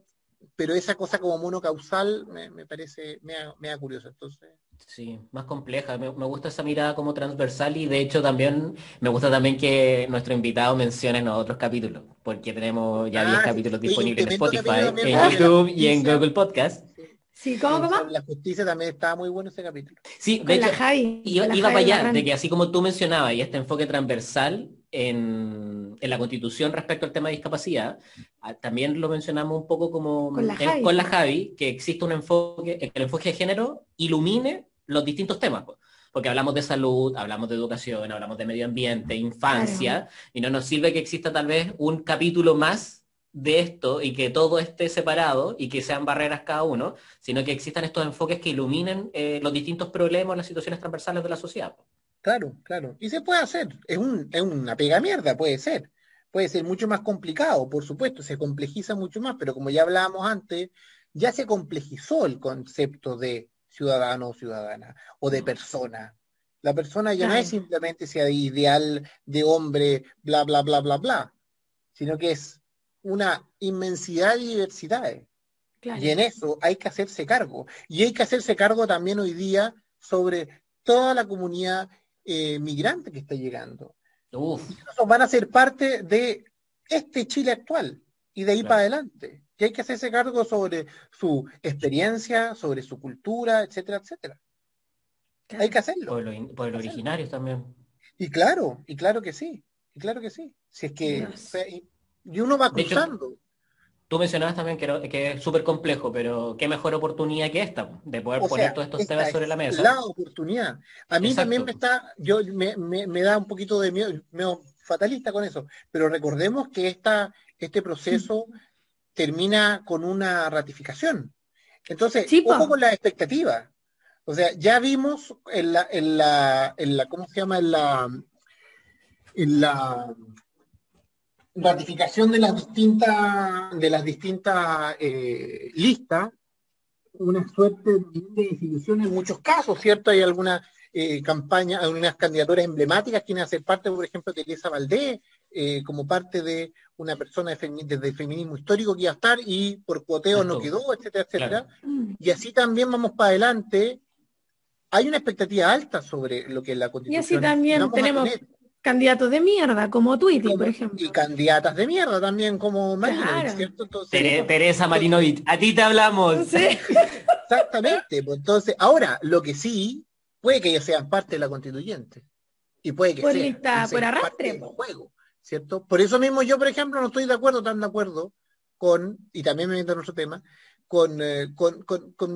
Pero esa cosa como monocausal me parece, me da curioso, entonces. Sí, más compleja. Me gusta esa mirada como transversal y de hecho también me gusta también que nuestro invitado mencione los otros capítulos, porque tenemos ya 10 Sí, capítulos oye, un disponibles en tremendo capítulo Spotify, también en sobre la YouTube y en justicia. Google Podcast. Sí, Sí, ¿cómo? sobre la justicia también estaba muy bueno ese capítulo. Sí, de Con la hecho, Javi. iba, Con la iba para Javi allá, Barran. de que así como tú mencionabas, y este enfoque transversal en la Constitución respecto al tema de discapacidad, también lo mencionamos un poco como Con la Javi. con la Javi, que existe un enfoque, que el enfoque de género ilumine los distintos temas, pues. Porque hablamos de salud, hablamos de educación, hablamos de medio ambiente, infancia, y no nos sirve que exista tal vez un capítulo más de esto y que todo esté separado y que sean barreras cada uno, sino que existan estos enfoques que iluminen los distintos problemas, las situaciones transversales de la sociedad. Claro, claro. Y se puede hacer. Es una pega mierda, puede ser. Puede ser mucho más complicado, por supuesto, se complejiza mucho más, pero como ya hablábamos antes, ya se complejizó el concepto de ciudadano o ciudadana, o de persona. La persona ya no es Claro. simplemente ese ideal de hombre, bla, bla, bla, bla, bla, sino que es una inmensidad de diversidades. Claro. Y en eso hay que hacerse cargo. Y hay que hacerse cargo también hoy día sobre toda la comunidad migrante que está llegando. Uf, Y esos van a ser parte de este Chile actual y de ahí para claro. adelante. Y hay que hacerse cargo sobre su experiencia, sobre su cultura, etcétera, etcétera. Claro. Hay que hacerlo. Pueblos originarios también. Y claro que sí, y claro que sí. Si es que, o Dios. sea, y uno va De hecho, cruzando. tú mencionabas también que es súper complejo, pero qué mejor oportunidad que esta, de poder O poner sea, todos estos esta temas sobre es la mesa. la oportunidad. A mí también Exacto. me da un poquito de miedo, medio fatalista con eso, pero recordemos que este proceso termina con una ratificación. Entonces, Chipo. ojo con las expectativas. O sea, ya vimos ¿cómo se llama? En la ratificación de las distintas listas, una suerte de desilusión en muchos casos, ¿cierto? Hay algunas campañas, algunas candidaturas emblemáticas que quieren hacer parte, por ejemplo, de Teresa Valdés, como parte de una persona desde el feminismo histórico que iba a estar y por cuoteo no Esto, quedó, etcétera, etcétera. claro. Y así también vamos para adelante. Hay una expectativa alta sobre lo que es la Y así Constitución y también vamos a tenemos tener candidatos de mierda, como Tweety, por y ejemplo. candidatas de mierda también como Marinovich, Claro. ¿cierto? Entonces, Teresa Marinovich, a ti te hablamos. Sí. exactamente. Pues entonces, ahora, lo que sí, puede que ellos sean parte de la constituyente. Y puede que Por sea. Y lista, ese por es parte arrastre, del po. juego, ¿cierto? Por eso mismo yo, por ejemplo, no estoy tan de acuerdo y también me meto en otro tema, con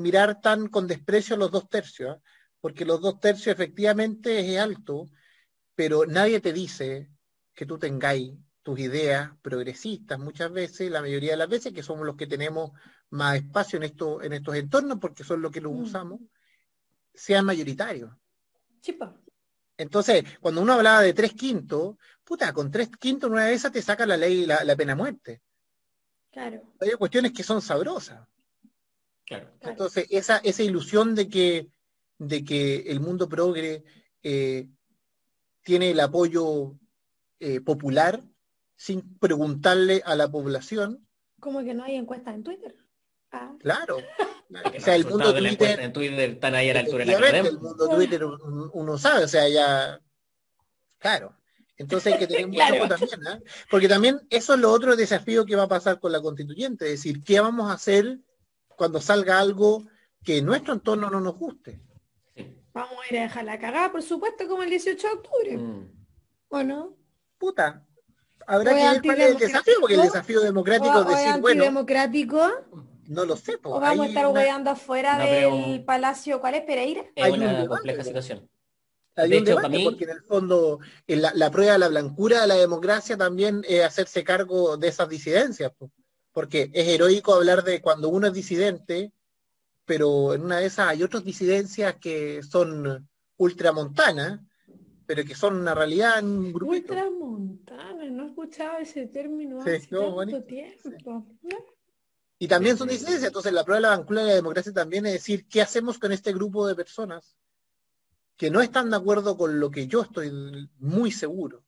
mirar tan con desprecio los 2 tercios, ¿eh? Porque los 2 tercios efectivamente es alto, pero nadie te dice que tú tengáis tus ideas progresistas muchas veces, la mayoría de las veces, que somos los que tenemos más espacio en estos entornos, porque son los que los usamos, sean mayoritarios. Chipo. Entonces, cuando uno hablaba de 3/5, puta, con 3/5 en una de esas te saca la ley, la pena de muerte. Claro. Hay cuestiones que son sabrosas. Claro. Entonces, esa ilusión de que el mundo progre tiene el apoyo popular sin preguntarle a la población, Como que no hay encuestas en Twitter. Ah. claro. Porque O sea, los el mundo resultados de la encuesta en Twitter están ahí a la altura de la que efectivamente, el tenemos. mundo Twitter uno sabe, o sea, ya, claro. Entonces hay que tener mucho Claro. ojo también, ¿ah? Porque también eso es lo otro desafío que va a pasar con la constituyente, es decir, ¿qué vamos a hacer cuando salga algo que en nuestro entorno no nos guste? Sí. Vamos a ir a dejar la cagada, por supuesto, como el 18 de octubre. Mm. ¿O no? Puta, ¿O habrá es que ver cuál es el desafío, porque el antidemocrático? desafío ¿O, democrático es o es decir, bueno, antidemocrático? no lo sé, ¿O pues, vamos a estar hueveando afuera No, pero del Palacio? ¿Cuál es? ¿Pereira? es hay un una debate, compleja po. situación. Hay De un hecho, para debate, mí, porque en el fondo la prueba de la blancura de la democracia también es hacerse cargo de esas disidencias, po. Porque es heroico hablar de cuando uno es disidente, pero en una de esas hay otras disidencias que son ultramontanas, pero que son una realidad en un grupito. Ultramontana, no he escuchado ese término Sí, hace no, tanto bonito. tiempo. Sí. ¿No? Y también son desde disidencias, entonces la prueba de la blancura de la democracia también es decir, ¿qué hacemos con este grupo de personas que no están de acuerdo con lo que yo estoy muy seguro?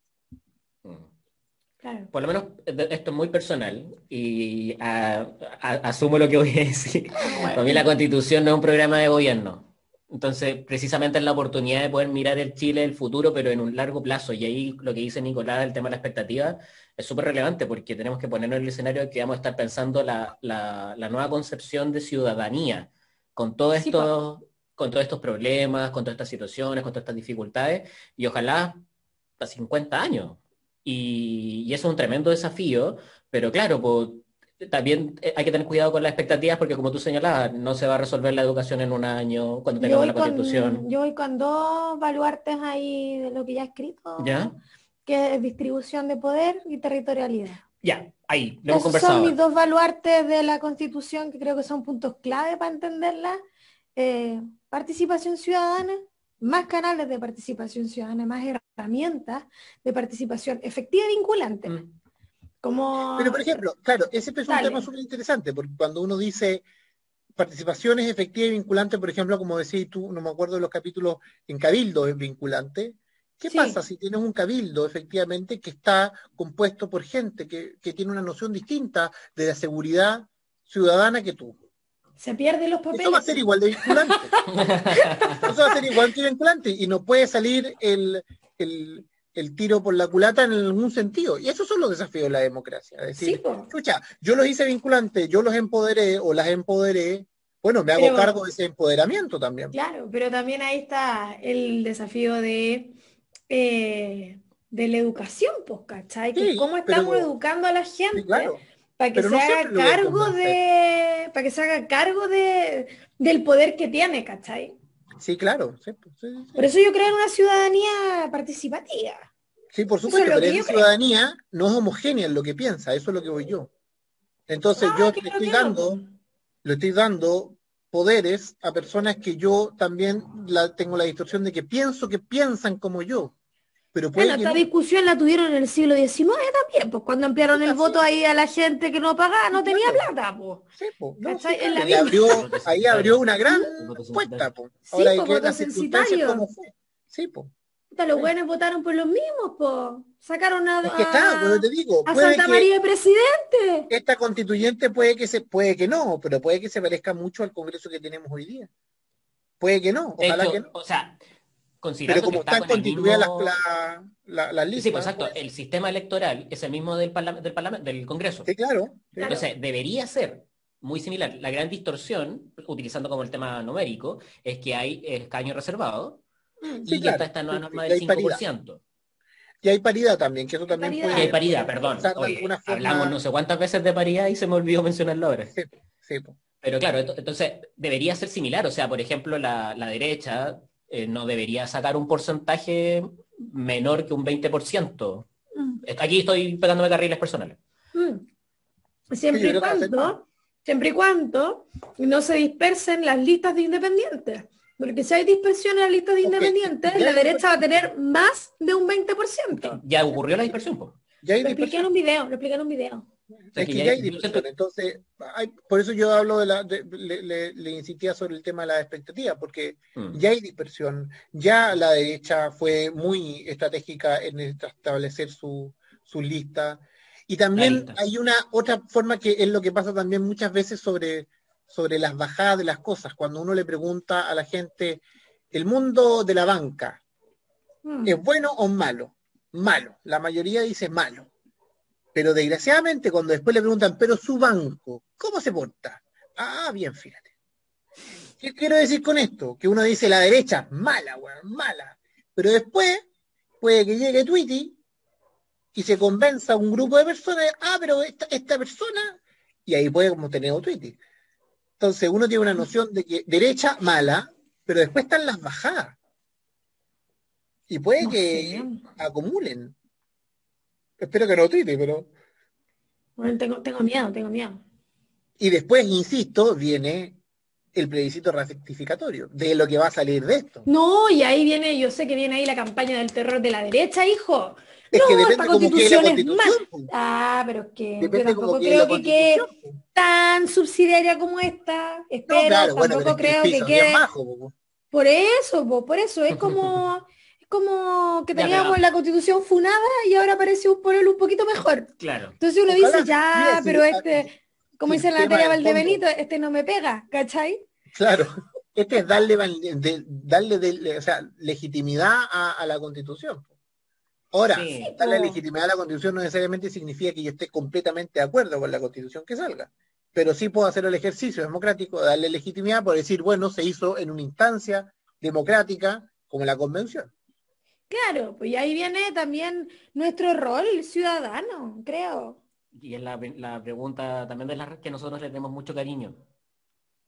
Claro. por lo menos esto es muy personal y asumo lo que voy a decir. Para mí la Constitución no es un programa de gobierno. Entonces, precisamente es la oportunidad de poder mirar el Chile del futuro, pero en un largo plazo. Y ahí lo que dice Nicolás, el tema de la expectativa, es súper relevante porque tenemos que ponernos en el escenario de que vamos a estar pensando la nueva concepción de ciudadanía con todo Sí, po. esto, con todos estos problemas, con todas estas situaciones, con todas estas dificultades, y ojalá a 50 años. Y eso es un tremendo desafío, pero claro, pues, también hay que tener cuidado con las expectativas porque como tú señalabas, no se va a resolver la educación en un año cuando tengamos la Constitución. Yo voy con dos baluartes ahí de lo que ya he escrito, ¿Ya? que es distribución de poder y territorialidad. Ya, ahí, lo hemos Esos son mis conversado. dos baluartes de la Constitución que creo que son puntos clave para entenderla. Participación ciudadana, más canales de participación ciudadana, más herramientas de participación efectiva y vinculante. Pero, Como, por ejemplo, claro, ese es un tema dale, súper interesante, porque cuando uno dice participaciones efectivas y vinculantes, por ejemplo, como decís tú, no me acuerdo de los capítulos, en cabildo es vinculante. ¿Qué pasa sí, si tienes un cabildo, efectivamente, que está compuesto por gente que tiene una noción distinta de la seguridad ciudadana que tú? se pierden los Eso va a papeles, ser po. igual de vinculante. Eso va a ser igual que vinculante y no puede salir el tiro por la culata en algún sentido. Y esos son los desafíos de la democracia. Es Sí, decir, po. escucha, yo los hice vinculantes, yo los empoderé o las empoderé, bueno, me hago Pero cargo de ese empoderamiento también. claro, pero también ahí está el desafío de la educación, pues, ¿cachai? Que es Sí, cómo estamos pero, educando a la sí, gente claro, para que pero se no siempre haga lo voy a cargo convencer. para que se haga cargo del poder que tiene, ¿cachai? Sí, claro, sí, sí, Por sí. eso yo creo en una ciudadanía participativa. Sí, por Eso es supuesto, lo pero que esa yo creo. ciudadanía no es homogénea en lo que piensa, eso es lo que voy yo. Entonces yo Ah, le claro estoy que no, pues. dando poderes a personas que yo también tengo la distorsión de que pienso que piensan como yo, pero Bueno, puede que esta no. discusión la tuvieron en el siglo XIX también, pues cuando ampliaron el Puta, sí, voto ahí a la gente que no pagaba, sí, no tenía claro. plata, pues. Sí, po, no, sí, ¿Cachai? Es claro. la Y misma. Voto ahí abrió censitario. una gran El voto puesta, censitario. po. Sí, Ahora hay pues que ver voto las circunstancias cómo censitario. fue. Sí, po. Puta, los Sí. buenos votaron por los mismos, pues. Sacaron Es que está, pues te digo, a puede Santa que María de presidente. esta constituyente puede que no, pero puede que se parezca mucho al Congreso que tenemos hoy día. Puede que no, De ojalá que hecho, no. o sea, Pero considerando que como está están con el constituidas mismo. las Sí, pues listas, exacto, puede ser. el sistema electoral es el mismo del Congreso. Sí, claro, sí, claro. Claro. Entonces, debería ser muy similar. La gran distorsión, utilizando como el tema numérico, es que hay escaños reservados Sí, y que está claro. esta Sí, nueva sí, norma y del hay cinco por paridad. ciento Y hay paridad también, que eso Hay también Y hay paridad. paridad, puede perdón. impulsar de Oye, alguna hablamos forma. no sé cuántas veces de paridad y se me olvidó mencionarlo ahora. Sí, sí, po. Pero claro, entonces debería ser similar. O sea, por ejemplo, la derecha no debería sacar un porcentaje menor que un 20%. Mm, Aquí estoy pegándome carriles personales. mm. Sí, yo Siempre y creo que va a ser más. siempre y cuando no se dispersen las listas de independientes. Porque si hay dispersión en las listas de Ok, independientes, ya la hay derecha va a dispersión, po. tener más de un 20%. Ya ocurrió la dispersión, pues. Ya hay Lo expliqué en dispersión. un video, lo expliqué en un video. O sea, Es que que ya, ya hay yo siento, dispersión. Entonces, por eso yo hablo le insistía sobre el tema de la expectativa, porque mm, ya hay dispersión. Ya la derecha fue muy estratégica en establecer su lista. Y la también lista. hay una otra forma que es lo que pasa también muchas veces sobre sobre las bajadas de las cosas. Cuando uno le pregunta a la gente, ¿el mundo de la banca es bueno o malo? Malo. La mayoría dice malo. Pero desgraciadamente cuando después le preguntan, pero su banco, ¿cómo se porta? Ah, bien, fíjate. ¿Qué quiero decir con esto? Que uno dice la derecha, mala, weón, mala. Pero después puede que llegue Tweety y se convenza a un grupo de personas, pero esta persona, y ahí puede como tener un Tweety. Entonces uno tiene una noción de que derecha, mala, pero después están las bajadas. Y puede No que sé. acumulen. Espero que no Tweety, pero... Bueno, tengo miedo. Y después, insisto, viene el plebiscito rectificatorio, de lo que va a salir de esto. No, y ahí viene, yo sé que viene ahí la campaña del terror de la derecha, hijo. Es que No, esta depende cómo quede la constitución es mal. constitución. Pues. Ah, pero es que yo Depende cómo tampoco quede la creo que constitución. quede Pues. tan subsidiaria como esta. No, Espero, claro, bueno, pero tampoco es que el creo que piso es bien quede. bajo. Pues. Por eso, es como que Ya, teníamos pero la constitución funada y ahora aparece un pololo un poquito mejor. claro. Entonces uno dice, Ojalá, mira, ya, pero como si dice el la tema Natalia del fondo, Valdebenito, este no me pega, ¿cachai? claro, este es o sea, legitimidad a la constitución. Ahora, Sí, darle Po. legitimidad a la constitución no necesariamente significa que yo esté completamente de acuerdo con la constitución que salga, pero sí puedo hacer el ejercicio democrático de darle legitimidad por decir, bueno, se hizo en una instancia democrática como la convención. Claro, pues y ahí viene también nuestro rol ciudadano, creo. y es la pregunta también de la que nosotros le tenemos mucho cariño.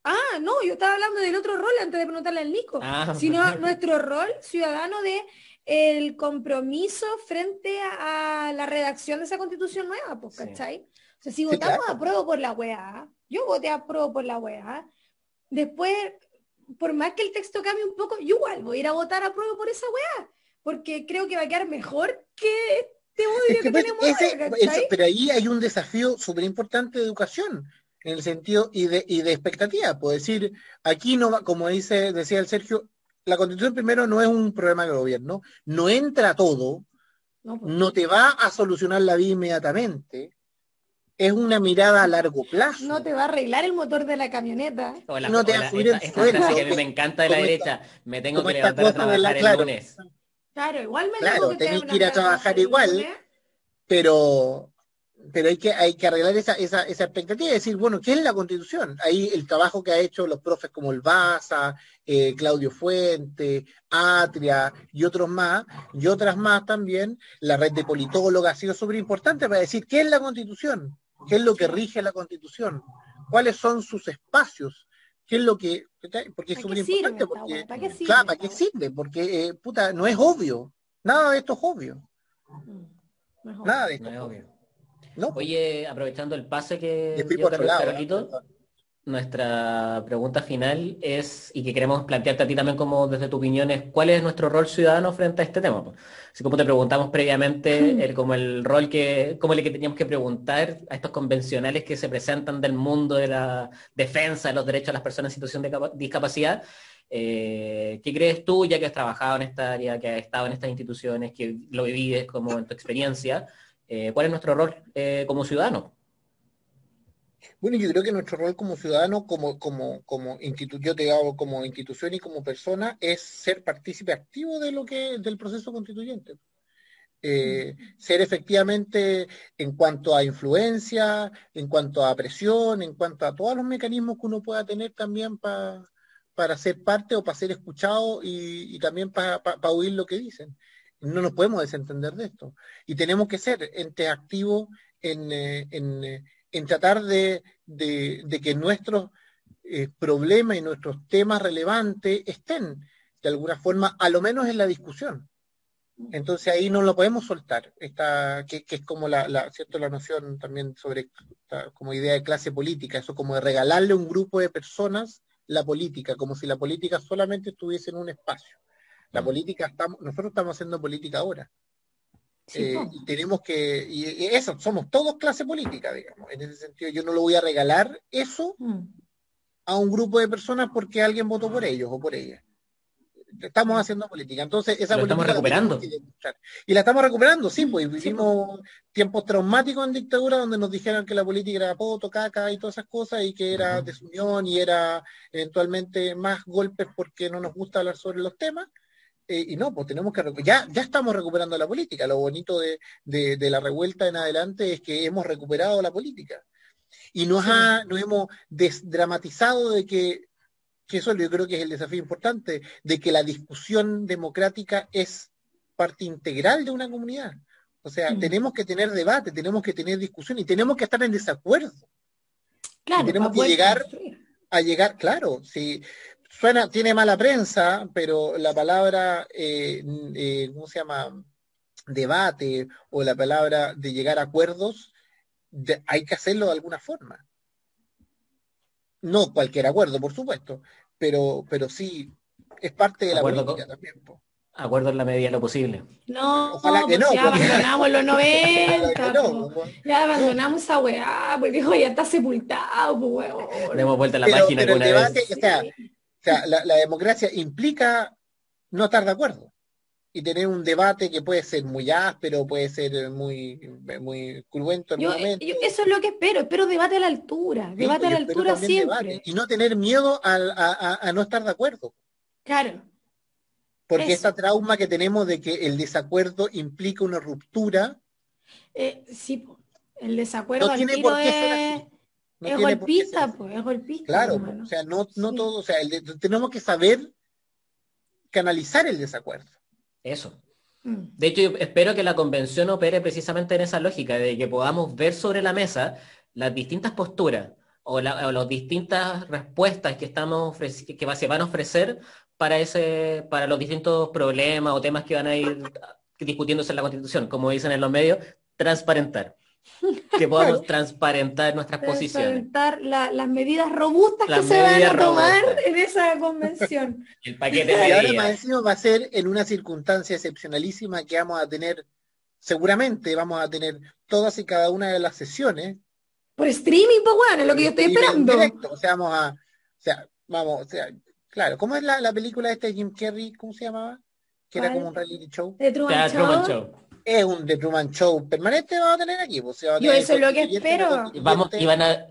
Ah, no, yo estaba hablando del otro rol antes de preguntarle al Nico, Ah, sino nuestro rol ciudadano de el compromiso frente a la redacción de esa constitución nueva, pues, sí. ¿cachai? O sea, si Sí, votamos claro. a prueba por la weá, yo voté a prueba por la weá, después, por más que el texto cambie un poco, yo igual voy a ir a votar a prueba por esa weá, porque creo que va a quedar mejor que este Es odio que que pues, tenemos ahora, ¿cachai? pero ahí hay un desafío súper importante de educación, en el sentido y de expectativa. Puedo decir, aquí no va, como decía el Sergio, la constitución primero no es un problema de gobierno, no entra todo, No, pues. no te va a solucionar la vida inmediatamente, es una mirada a largo No plazo, te va a arreglar el motor de la camioneta. no te va a subir el Esta frase que sueldo, a mí me encanta de la como derecha, me tengo como que esta levantar a cosa de trabajar el claro, lunes. Claro, igual me tengo claro, que tenéis que ir a levantar a trabajar trabajar el igual, lunes. pero hay que arreglar esa expectativa y decir, bueno, ¿qué es la Constitución? Ahí el trabajo que ha hecho los profes como el Baza, Claudio Fuente, Atria y otros más, y otras más también, la red de politólogos ha sido súper importante para decir, ¿qué es la Constitución? ¿Qué es lo que rige la Constitución? ¿Cuáles son sus espacios? ¿Qué es lo que...? Porque es ¿Para qué súper sirve importante, esta porque, weá? ¿Para qué claro, sirve ¿para esta qué weá? sirve? Porque, puta, no es obvio. Nada de esto es obvio. No es Nada obvio. de No esto es es obvio. obvio. No, pues. Oye, aprovechando el pase Me que fui dio por otro lado, ¿eh? Carolito, nuestra pregunta final es, y que queremos plantearte a ti también como desde tu opinión, es ¿cuál es nuestro rol ciudadano frente a este tema? Pues? Así como te preguntamos previamente, como el rol como el que teníamos que preguntar a estos convencionales que se presentan del mundo de la defensa de los derechos de las personas en situación de discapacidad. ¿Qué crees tú, ya que has trabajado en esta área, que has estado en estas instituciones, que lo vives como en tu experiencia? ¿Cuál es nuestro rol como ciudadano? Bueno, yo creo que nuestro rol como ciudadano, yo te hago como institución y como persona, es ser partícipe activo del proceso constituyente. Ser efectivamente en cuanto a influencia, en cuanto a presión, en cuanto a todos los mecanismos que uno pueda tener también para ser parte o para ser escuchado y también para oír lo que dicen. No nos podemos desentender de esto. Y tenemos que ser entes activos en tratar de que nuestros problemas y nuestros temas relevantes estén de alguna forma, a lo menos en la discusión. Entonces ahí no lo podemos soltar, que es como ¿cierto? La noción también sobre como idea de clase política, eso como de regalarle a un grupo de personas la política, como si la política solamente estuviese en un espacio. La política, nosotros estamos haciendo política ahora. Sí, po. Y tenemos y eso, somos todos clase política, digamos. En ese sentido, yo no lo voy a regalar eso Mm. a un grupo de personas porque alguien votó por ellos o por ellas. estamos haciendo política. Entonces, esa Lo estamos política la recuperando. tenemos que demostrar. Y la estamos recuperando, sí, pues vivimos tiempos traumáticos en dictadura donde nos dijeron que la política era poto, caca y todas esas cosas, y que era desunión y era eventualmente más golpes porque no nos gusta hablar sobre los temas. Y no, pues tenemos que ya estamos recuperando la política. Lo bonito de la revuelta en adelante es que hemos recuperado la política. Y nos hemos desdramatizado de que eso yo creo que es el desafío importante, de que la discusión democrática es parte integral de una comunidad. O sea, tenemos que tener debate, tenemos que tener discusión y tenemos que estar en desacuerdo. Claro, y tenemos que llegar, claro, si tiene mala prensa, pero la palabra, ¿cómo se llama? Debate o la palabra de llegar a acuerdos, hay que hacerlo de alguna forma. No cualquier acuerdo, por supuesto, pero sí es parte de la política también. Acuerdo en la medida de lo posible. No, ojalá que no. Ya abandonamos los 90, no, ya abandonamos esa weá, pues dijo, ya está sepultado, pues weón. Demos vuelta a la página pero alguna el debate, vez. O sea, la democracia implica no estar de acuerdo y tener un debate que puede ser muy áspero, puede ser muy cruento en momentos. Eso es lo que espero debate a la altura, debate a la altura siempre. Debate, y no tener miedo a no estar de acuerdo. Claro. Porque esta trauma que tenemos de que el desacuerdo implica una ruptura. Sí, el desacuerdo no al tiene tiro por qué ser así. es golpista, pues, es golpista. Claro, pues, o sea, no todo, o sea, tenemos que saber canalizar el desacuerdo. Eso. De hecho, yo espero que la convención opere precisamente en esa lógica, de que podamos ver sobre la mesa las distintas posturas o las distintas respuestas que se van a ofrecer para los distintos problemas o temas que van a ir discutiéndose en la Constitución. Como dicen en los medios, transparentar. Que podamos transparentar nuestras posiciones. Transparentar las medidas robustas que se van a tomar en esa convención. El paquete de y ahora medidas. más encima va a ser en una circunstancia excepcionalísima que vamos a tener, seguramente vamos a tener todas y cada una de las sesiones. Por streaming, pues bueno, es lo que yo estoy esperando. Directo, o sea, claro, ¿cómo es la película esta de Jim Carrey? ¿Cómo se llamaba? Que era como un reality show. The Truman Show. Es un The Truman Show permanente, vamos a tener aquí. Pues, yo eso es lo que espero.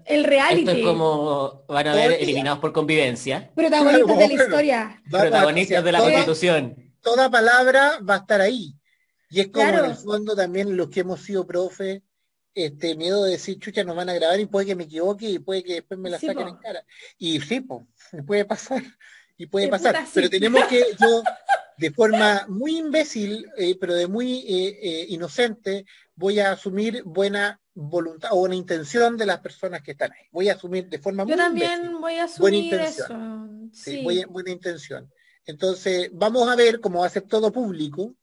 El reality. Esto es como van a ver eliminados por convivencia. Protagonistas de la historia. Protagonistas de la Constitución. Toda palabra va a estar ahí. Y es como en el fondo también los que hemos sido profe, miedo de decir, chucha, nos van a grabar y puede que me equivoque y puede que después me la saquen en cara. Y sí, pues, puede pasar. Y puede pasar. Pero tenemos que, de forma muy imbécil, pero de muy inocente, voy a asumir buena voluntad o buena intención de las personas que están ahí. Voy a asumir de forma muy imbécil. Yo también voy a asumir buena intención. Eso. Sí, buena intención. Entonces, vamos a ver cómo va a ser todo público.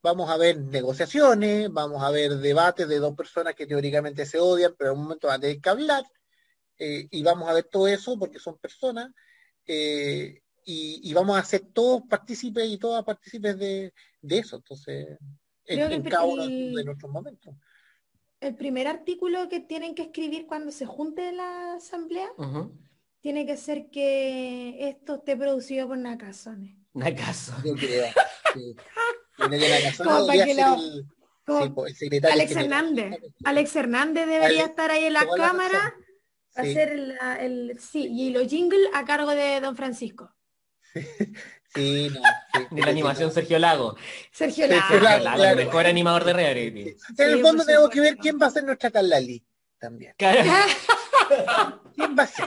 Vamos a ver negociaciones, vamos a ver debates de dos personas que teóricamente se odian, pero en un momento van a tener que hablar. Y vamos a ver todo eso porque son personas. Y vamos a ser todos partícipes y todas partícipes de eso, entonces, en cada uno de nuestros momentos. El primer artículo que tienen que escribir cuando se junte la asamblea tiene que ser que esto esté producido por Nakasones. Nakasones. Yo creo, sí. El secretario Alex Hernández. Alex Hernández debería estar ahí en la cámara, hacer y los jingles a cargo de don Francisco. Sí, de la animación Sergio Lago. Sergio Lago, el mejor animador de reality. En el fondo tenemos que ver quién va a ser nuestra Carlali también. Claro. ¿Quién va a ser?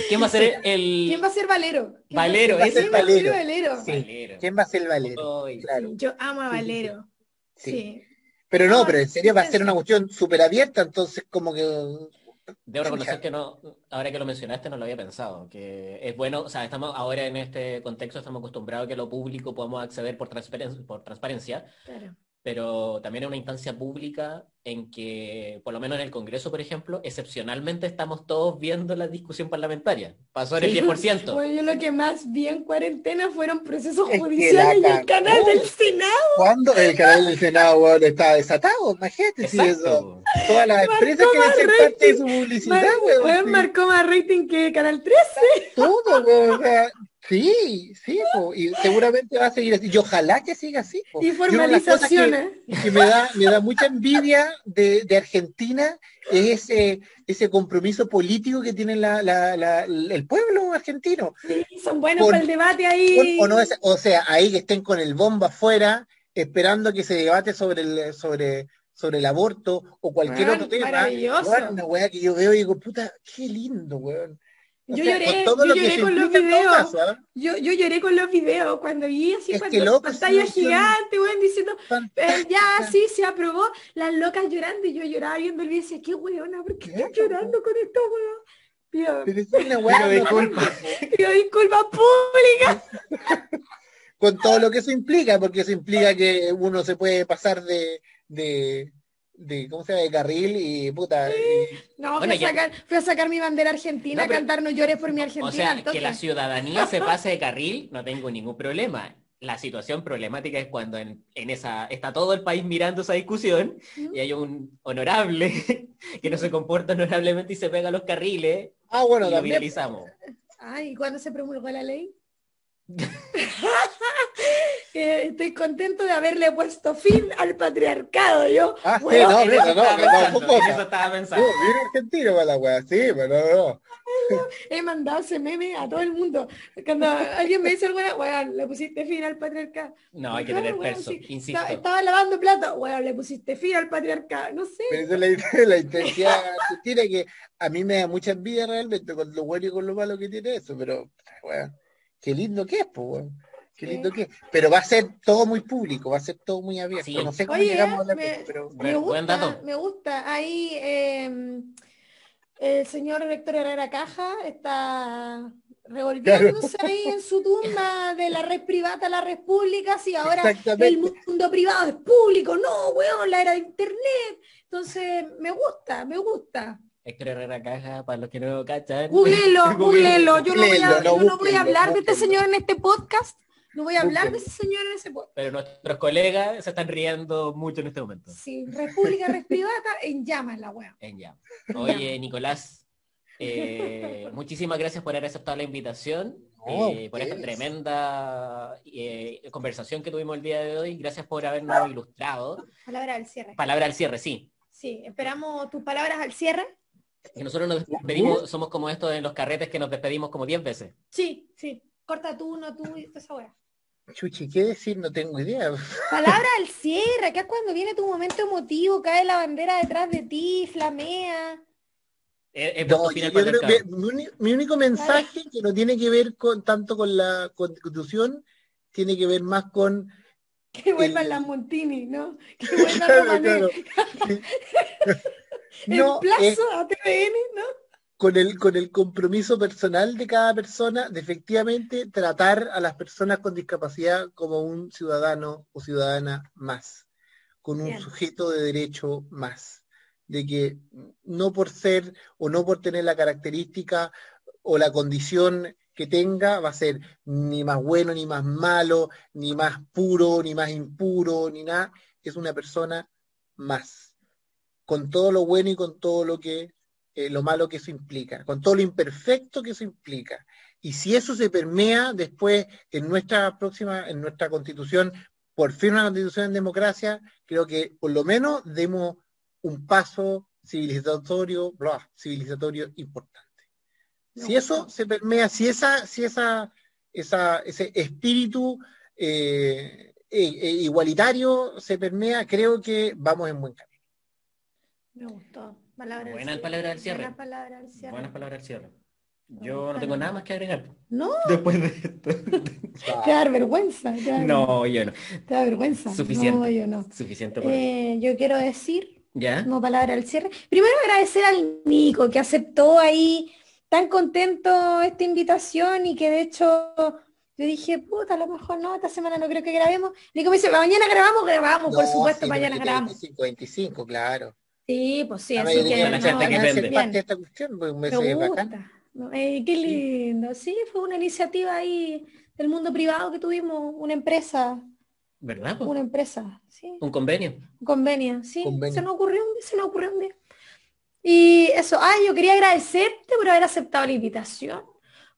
¿Quién va a ser ¿Quién va a ser Valero? Valero, ese es Valero. Sí. ¿Quién va a ser Valero? Claro. Sí, yo amo a Valero. Sí. Pero en serio va a ser una cuestión súper abierta, entonces como que... Debo reconocer que no, ahora que lo mencionaste no lo había pensado, que es bueno, o sea, estamos ahora en este contexto, estamos acostumbrados a que lo público podamos acceder por transparencia, claro. Pero también es una instancia pública en que, por lo menos en el Congreso, por ejemplo, excepcionalmente estamos todos viendo la discusión parlamentaria. Pasó en el 10%. Pues yo lo que más vi en cuarentena fueron procesos judiciales y el canal del Senado. ¿Cuándo? El canal del Senado, bueno, estaba desatado, imagínate. Si eso. Todas las empresas quieren ser parte de su publicidad, weón. Marcó más rating que Canal 13. Todo, o sea, Sí, sí, po, y seguramente va a seguir así. Y ojalá que siga así, po. Y Y una de las cosas formalizaciones. que me da mucha envidia de Argentina es ese compromiso político que tiene el pueblo argentino. Sí, son buenos Con, para el debate o, no ahí. o sea, ahí que estén con el bombo afuera, esperando que se debate sobre el aborto o cualquier otro Weón, tema. Bueno, maravilloso. una weá que yo veo y digo, puta, qué lindo, weón. O Yo sea, con lloré, todo yo lo que lloré se con los implica en todo videos. caso, ¿ah? Yo lloré con los videos cuando vi así, Es que cuando loco, pantalla son gigante, weón, diciendo, ya, fantásticas. sí, se aprobó, las locas llorando, y yo lloraba viendo el video y decía, qué weona, ¿por qué estoy Claro, po. llorando con esto, weón? Pido, Pero es una Pido weá disculpas. notable, po. pido disculpas públicas. Con todo lo que eso implica, porque eso implica que uno se puede pasar de, ¿cómo se llama? De carril y puta, y No, Bueno, ya, fui a sacar mi bandera argentina, no, a pero, cantar No llores por mi o Argentina al sea, que la toque. ciudadanía se pase de carril, no tengo ningún problema. La situación problemática es cuando está todo el país mirando esa discusión ¿Mm? y hay un honorable que no se comporta honorablemente y se pega a los carriles bueno, y lo también. viralizamos. Ay, ¿y cuándo se promulgó la ley? Estoy contento de haberle puesto fin al patriarcado, yo. Ah, sí, Weón, no, En mira, eso no, estaba que no, pensando, en poco. eso estaba No, pensando. bien argentino para la weá, sí, pero no. he mandado ese meme a todo el mundo. Cuando alguien me dice alguna, weón, le pusiste fin al patriarcado. No, hay que Claro, tener weón, perso, sí. insisto. Estaba lavando plato, weón, le pusiste fin al patriarcado. No sé. Pero esa es la intensidad argentina que a mí me da mucha envidia realmente con lo bueno y con lo malo que tiene eso, pero, weón, qué lindo que es, pues, weón. Qué lindo Sí. que es. Pero va a ser todo muy público, va a ser todo muy abierto. No Sí, sé cómo Oye, llegamos a hablar de esto, pero me buen gusta, dato. me gusta. Ahí el señor Héctor Herrera Caja está claro, revolviéndose ahí en su tumba de la red privada a la red pública, si ahora el exactamente. mundo privado es público, no, weón, la era de internet. Entonces, me gusta, me gusta. Héctor Herrera Caja, para los que no lo cachan. Googlelo, googlelo. Búsquenlo, no, Yo no voy a búsquenlo, hablar de este búsquenlo, señor en este podcast. No voy a hablar de búsquenlo. ese señor en ese podcast. Pero nuestros colegas se están riendo mucho en este momento. Sí, República Red Privada en llamas la weón. En ya. Oye, Nicolás, muchísimas gracias por haber aceptado la invitación, No, por esta ustedes. tremenda conversación que tuvimos el día de hoy. Gracias por habernos ilustrado. Palabra al cierre. Palabra al cierre, sí. Sí, esperamos tus palabras al cierre. Que nosotros nos despedimos, somos como estos en los carretes que nos despedimos como 10 veces. Sí, sí. Corta tú, no tú y toda esa weá. Chuchi, ¿qué decir? No tengo idea. Palabra al cierre, acá es cuando viene tu momento emotivo, cae la bandera detrás de ti, flamea. He No, puesto fin al yo creo patriarcado. que mi único mensaje que no tiene que ver tanto con la Constitución, tiene que ver más con Que vuelvan el, las Montini, ¿no? Que vuelvan claro, Romané. claro. En No, es plazo a TVN, ¿no? con el compromiso personal de cada persona de efectivamente tratar a las personas con discapacidad como un ciudadano o ciudadana más, con un Bien. sujeto de derecho más, de que no por ser o no por tener la característica o la condición que tenga va a ser ni más bueno ni más malo, ni más puro, ni más impuro, ni nada, es una persona más, con todo lo bueno y con todo lo malo que eso implica, con todo lo imperfecto que eso implica. Y si eso se permea después en nuestra constitución, por fin una constitución en democracia, creo que por lo menos demos un paso civilizatorio importante. Si eso se permea, si ese espíritu igualitario se permea, creo que vamos en buen camino. Me gustó. Palabra Buenas palabras al cierre. Buenas palabras al cierre. Buenas palabras al cierre. Me Yo no gusta. tengo nada más que agregar. No, Después de esto. te va a dar vergüenza. No, yo no. Te da vergüenza. Suficiente. No, yo no. Suficiente por hoy. Yo quiero decir, ¿Ya? como palabra al cierre, primero agradecer al Nico que aceptó ahí tan contento esta invitación y que de hecho yo dije, puta, a lo mejor no, esta semana no creo que grabemos. Nico me dice, mañana grabamos, por supuesto, sí, mañana porque grabamos. 25, claro. Sí, pues sí, A así ver, que la gente que no, vende. ser parte de esta cuestión, pues, me me parece bacán. gusta. No, qué lindo. Sí, fue una iniciativa ahí del mundo privado que tuvimos, una empresa, ¿Verdad? po? sí, Un convenio. un convenio, sí, Convenio. se nos ocurrió un día. Y eso, yo quería agradecerte por haber aceptado la invitación,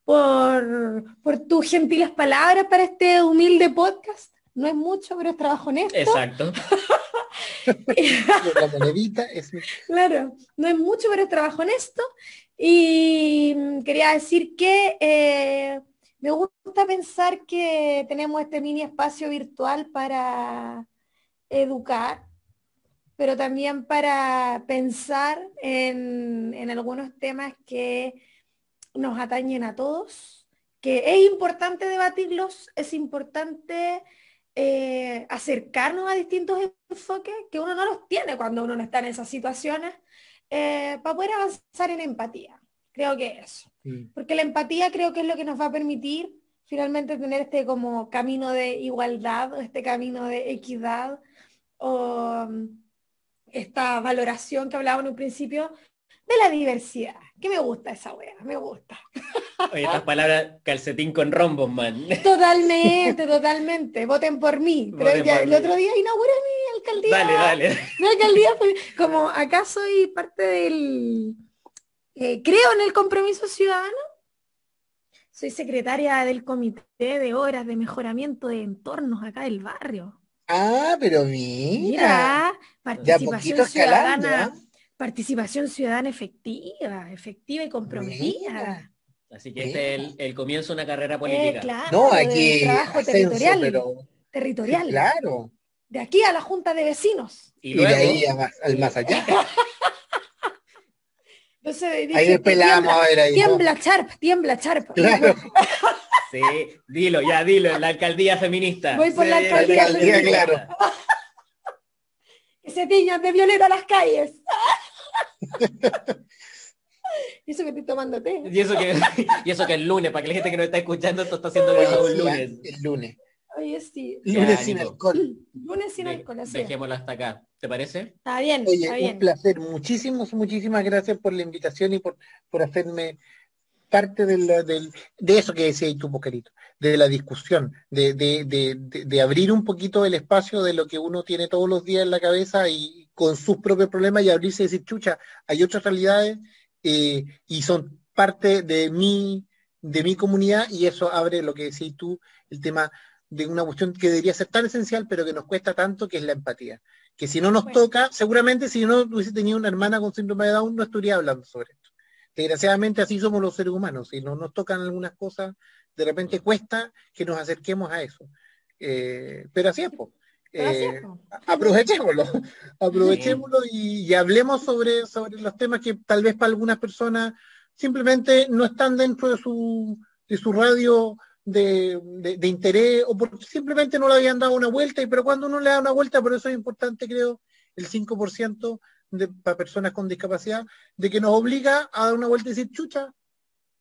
por tus gentiles palabras para este humilde podcast. No es mucho, pero es trabajo honesto. Exacto. La monedita es... Claro, no es mucho, pero es trabajo honesto. Y quería decir que me gusta pensar que tenemos este mini espacio virtual para educar, pero también para pensar en algunos temas que nos atañen a todos, que es importante debatirlos, es importante acercarnos a distintos enfoques que uno no los tiene cuando uno no está en esas situaciones, para poder avanzar en empatía. Creo que eso. Porque la empatía creo que es lo que nos va a permitir finalmente tener este como camino de igualdad, o este camino de equidad, o esta valoración que hablaba en un principio de la diversidad. Que me gusta esa wea, me gusta. Oye, estas palabras, calcetín con rombos, man. Totalmente, totalmente. Voten por mí. Pero Voten ya, por el mí. otro día inauguré mi alcaldía. Dale. Mi alcaldía fue como, acá soy parte del... creo en el compromiso ciudadano. Soy secretaria del comité de obras de mejoramiento de entornos acá del barrio. Ah, pero mira, de a poquito escalando, ¿eh? Participación ciudadana efectiva y comprometida. Mira. Así que este es el comienzo de una carrera política. Claro, No, del aquí trabajo ascenso, territorial. pero Territorial. claro. De aquí a la Junta de Vecinos. Y Y luego, de ahí al más allá. Entonces dije, Ahí despelamos a ver ahí. tiembla charp. Claro. sí, dilo, la alcaldía feminista. Voy por la Sí, alcaldía feminista. Claro. Que se tiñan de violeta las calles. Y eso que estoy tomando té. Y eso que el lunes, para que la gente que nos está escuchando, esto está siendo grabado el lunes. El lunes. Oye, sí. Lunes Ya, sin Nico. alcohol. Lunes sin alcohol, así es. Dejémoslo hasta acá. ¿Te parece? Está bien, Oye, está bien. un placer. Muchísimas gracias por la invitación y por hacerme parte de eso que decías tú, Bocarito, de la discusión, de abrir un poquito el espacio de lo que uno tiene todos los días en la cabeza y con sus propios problemas y abrirse y decir, chucha, hay otras realidades y son parte de mi comunidad y eso abre lo que decías tú, el tema de una cuestión que debería ser tan esencial pero que nos cuesta tanto, que es la empatía. Que si no nos toca, seguramente si no hubiese tenido una hermana con síndrome de Down, no estaría hablando sobre esto. Desgraciadamente así somos los seres humanos, si no nos tocan algunas cosas, de repente cuesta que nos acerquemos a eso. Pero así es, po. Aprovechémoslo y hablemos sobre los temas que tal vez para algunas personas simplemente no están dentro de su radio de interés, o porque simplemente no le habían dado una vuelta, pero cuando uno le da una vuelta, por eso es importante, creo, el 5% para personas con discapacidad, de que nos obliga a dar una vuelta y decir, chucha,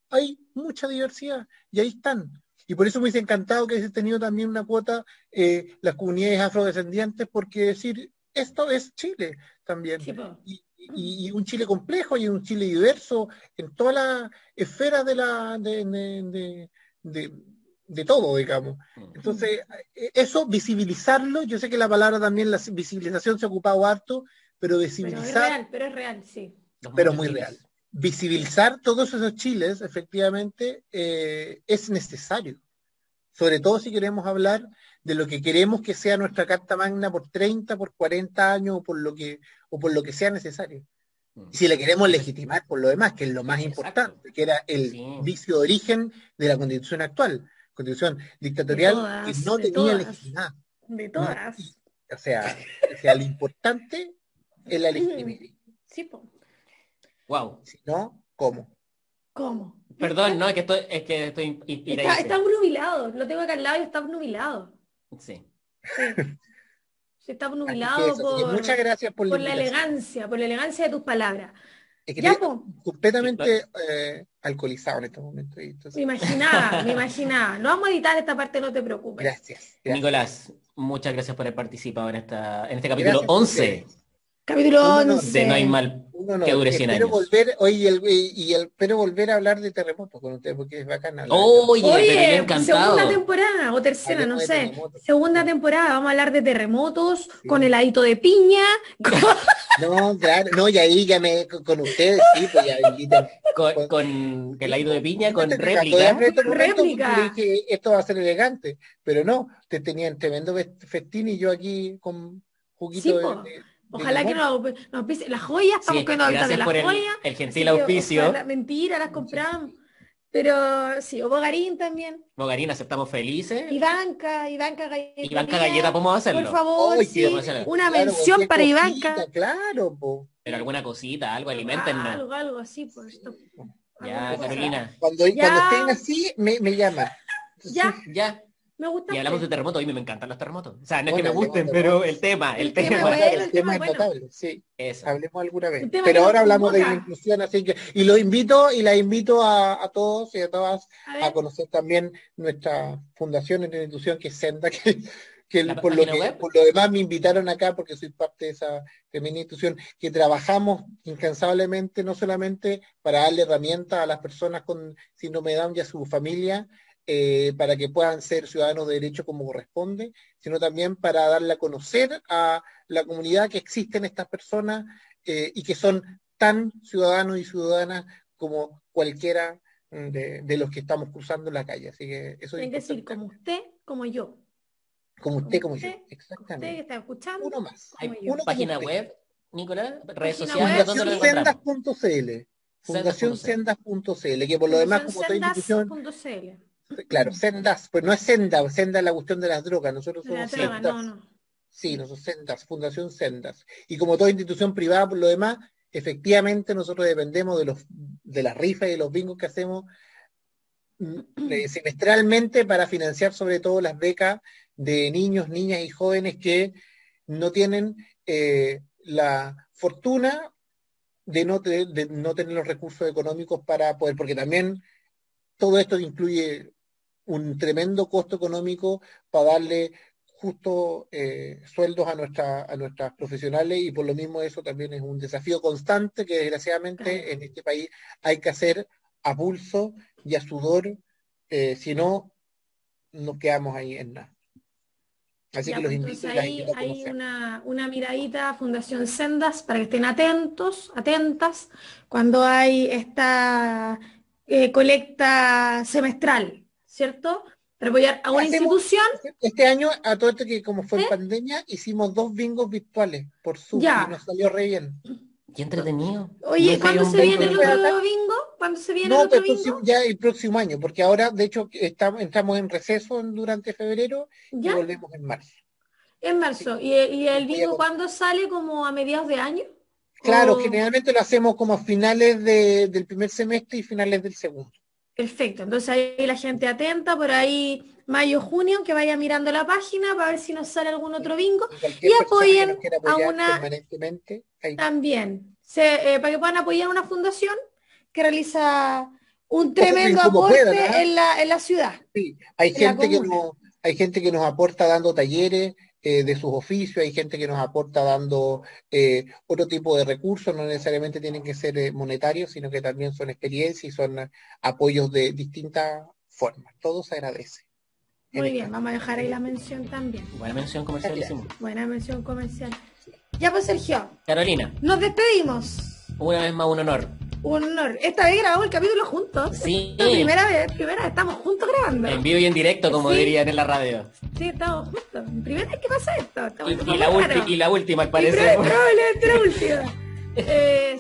hay mucha diversidad, y ahí están. Y por eso me hubiese encantado que hubiese tenido también una cuota las comunidades afrodescendientes, porque decir, esto es Chile también. Sí, y un Chile complejo, y un Chile diverso, en todas las esferas de todo, digamos. Entonces, eso, visibilizarlo, yo sé que la palabra también, la visibilización se ha ocupado harto, pero visibilizar... Pero es real, sí. Pero muy real. Visibilizar todos esos chiles, efectivamente, es necesario. Sobre todo si queremos hablar de lo que queremos que sea nuestra Carta Magna por 30, por 40 años, o por lo que sea necesario. Y si la queremos legitimar por lo demás, que es lo más importante, que era el vicio de origen de la Constitución actual. Constitución dictatorial que no tenía legitimidad. De todas. O sea, lo importante es la legitimidad. Sí, po. Wow. Si no, ¿cómo? Perdón, no, es que estoy inspirado. Está obnubilado, lo tengo acá al lado y está obnubilado. Sí. Se está obnubilado muchas gracias por la elegancia de tus palabras. Es que completamente alcoholizado en este momento. Entonces... Me imaginaba. No vamos a editar esta parte, no te preocupes. Gracias. Nicolás, muchas gracias por haber participado en este capítulo 11. Capítulo 11. De No hay mal que dure 100 años. Espero volver a hablar de terremotos con ustedes, porque es bacana. Oye, encantado. Segunda temporada o tercera, no sé. Segunda temporada, vamos a hablar de terremotos, con heladito de piña. No, claro, no, y ahí ya con ustedes, sí, pues ya invitan con heladito de piña, con Te cagó de réplica. hambre en este momento porque Réplica. le dije, esto va a ser elegante, pero no, te tenían tremendo festín y yo aquí con juguito Sí, po. de Ojalá que limón. nos pise. Las joyas, estamos Sí, comiendo ahorita de gracias las por joyas. el así gentil que auspicio. ojalá- mentira, las compramos. Pero sí, o Bogarín también. Mogarín, aceptamos felices. Ivanka Ivanka Galleta, podemos hacerlo. por favor, Ay, sí. vamos a hacerlo. Una Claro, mención cualquier para cosita, Ivanka. claro, po. Pero alguna cosita, algo, alimentennos. Algo así, pues esto. Ya, Alguna cosa. Carolina. Cuando Ya. estén así, me llaman. Ya, Ya. me gusta. Y hablamos de terremotos. A mí me encantan los terremotos. O sea, no es Bueno, que me gusten, hablemos de pero terremotos. el tema. El tema, Claro, bueno, el tema es bueno. notable, sí. Eso. Hablemos alguna vez. Un tema Pero que ahora nos hablamos de la convoca. inclusión, así que, y los invito y las invito a todos y a todas A a ver, conocer también nuestra fundación, nuestra institución que es Senda, La por página web. por lo demás me invitaron acá porque soy parte de esa tremenda institución que trabajamos incansablemente, no solamente para darle herramientas a las personas con síndrome de Down y a su familia, para que puedan ser ciudadanos de derecho como corresponde, sino también para darle a conocer a la comunidad que existen estas personas y que son tan ciudadanos y ciudadanas como cualquiera de los que estamos cruzando la calle. Así que eso es tienen que decir importante. como usted, como yo. Como usted, como yo. Usted que Exactamente. está escuchando. Uno más. Hay como yo. Uno página como usted. web, Nicolás, redes Página sociales, web, ¿dónde lo sí. encontramos? Fundacionsendas.cl. Fundacionsendas.cl, que por lo demás, como toda institución, Fundacionsendas.cl. claro, Sendas, pues no es Senda es la cuestión de las drogas, nosotros De la somos droga, Sendas. no. Sí, nosotros Sendas, Fundación Sendas. Y como toda institución privada, por lo demás, efectivamente nosotros dependemos de las rifas y de los bingos que hacemos semestralmente para financiar sobre todo las becas de niños, niñas y jóvenes que no tienen la fortuna de no tener los recursos económicos para poder, porque también todo esto incluye un tremendo costo económico para darle justo sueldos a nuestras profesionales y por lo mismo eso también es un desafío constante que desgraciadamente en este país hay que hacer a pulso y a sudor, si no nos quedamos ahí en nada. Así Ya, que los pues, invito y entonces las ahí invito a hay conocer. una miradita a Fundación Sendas para que estén atentos, atentas, cuando hay esta colecta semestral, ¿cierto? Para apoyar a una Hacemos- institución. Este año, a todo esto que como fue en pandemia, hicimos 2 bingos virtuales por Zoom Ya. y nos salió re bien. Qué entretenido. Oye, Nunca he ido ¿cuándo a un se viene el bingo. otro bingo? ¿Cuándo se viene el No, otro pero bingo? ya el próximo año, porque ahora, de hecho, entramos en receso durante febrero y ¿Ya? volvemos en marzo. En marzo. ¿Y el Voy a bingo con- cuándo sale? ¿Como a mediados de año? Claro, ¿O- generalmente lo hacemos como a finales del primer semestre y finales del segundo. Perfecto, entonces ahí la gente atenta, por ahí mayo, junio, que vaya mirando la página para ver si nos sale algún otro bingo. Y cualquier Y persona que apoyen nos quiera a apoyar una permanentemente, ahí. también, para que puedan apoyar una fundación que realiza un Ojalá y tremendo como aporte puedan, ¿ah? en la ciudad. Sí, hay en la gente que comuna. hay gente que nos aporta dando talleres de sus oficios, hay gente que nos aporta dando otro tipo de recursos, no necesariamente tienen que ser monetarios, sino que también son experiencias y son apoyos de distintas formas. Todo se agradece. Muy En bien, esta- vamos a dejar ahí la mención también. Buena mención comercial hicimos. Buena mención comercial. Ya pues, Sergio, Carolina, nos despedimos. una vez más un honor. Un honor. Esta vez grabamos el capítulo juntos. Sí. La primera vez, estamos juntos grabando. En vivo y en directo, como Sí. dirían en la radio. Sí, estamos juntos. Primera vez que pasa esto. Estamos Y estamos la, raros. y la última, al Y parecer. probablemente la última.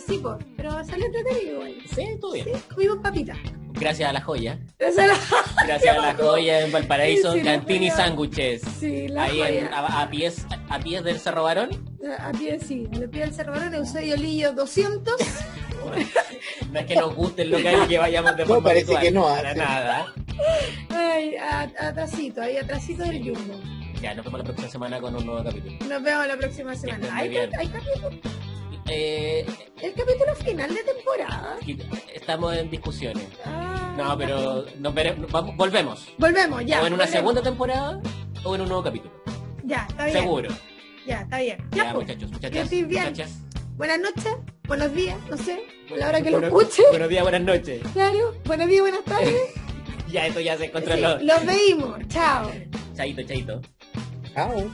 Sí, pues, pero salió entretenido igual. Sí, todo bien. Sí, comimos papita. Gracias a la joya. Esa es la- Gracias a la joya en Valparaíso. Sí, sí, la Cantini joya. Sándwiches. Sí, la Ahí joya. a pies del Cerro Barón. A pie, sí. Le pide el Cerro Barón, Eusebio Lillo 200. No es que nos guste el local y que vayamos de No, forma parece habitual, que no, para sí. nada. Ay, atrasito, ahí atrasito del Jumbo. Ya, nos vemos la próxima semana con un nuevo capítulo. Nos vemos la próxima estén semana. muy Hay, bien. hay capítulo, Eh, el capítulo final de temporada. estamos en discusiones. Ah, No, pero volvemos. Volvemos, ya. O en una volvemos. segunda temporada o en un nuevo capítulo. Ya, está bien. Seguro. Ya, está bien. Ya, pues. muchachos, Que muchachas, estés bien. muchachas. Buenas noches, buenos días, no sé, a la hora que lo Bueno, escuche. Buenos días, buenas noches. Claro, buenos días, buenas tardes. Ya, esto ya se Sí, controló. los veimos, chao. Chaito, chaito. Chao.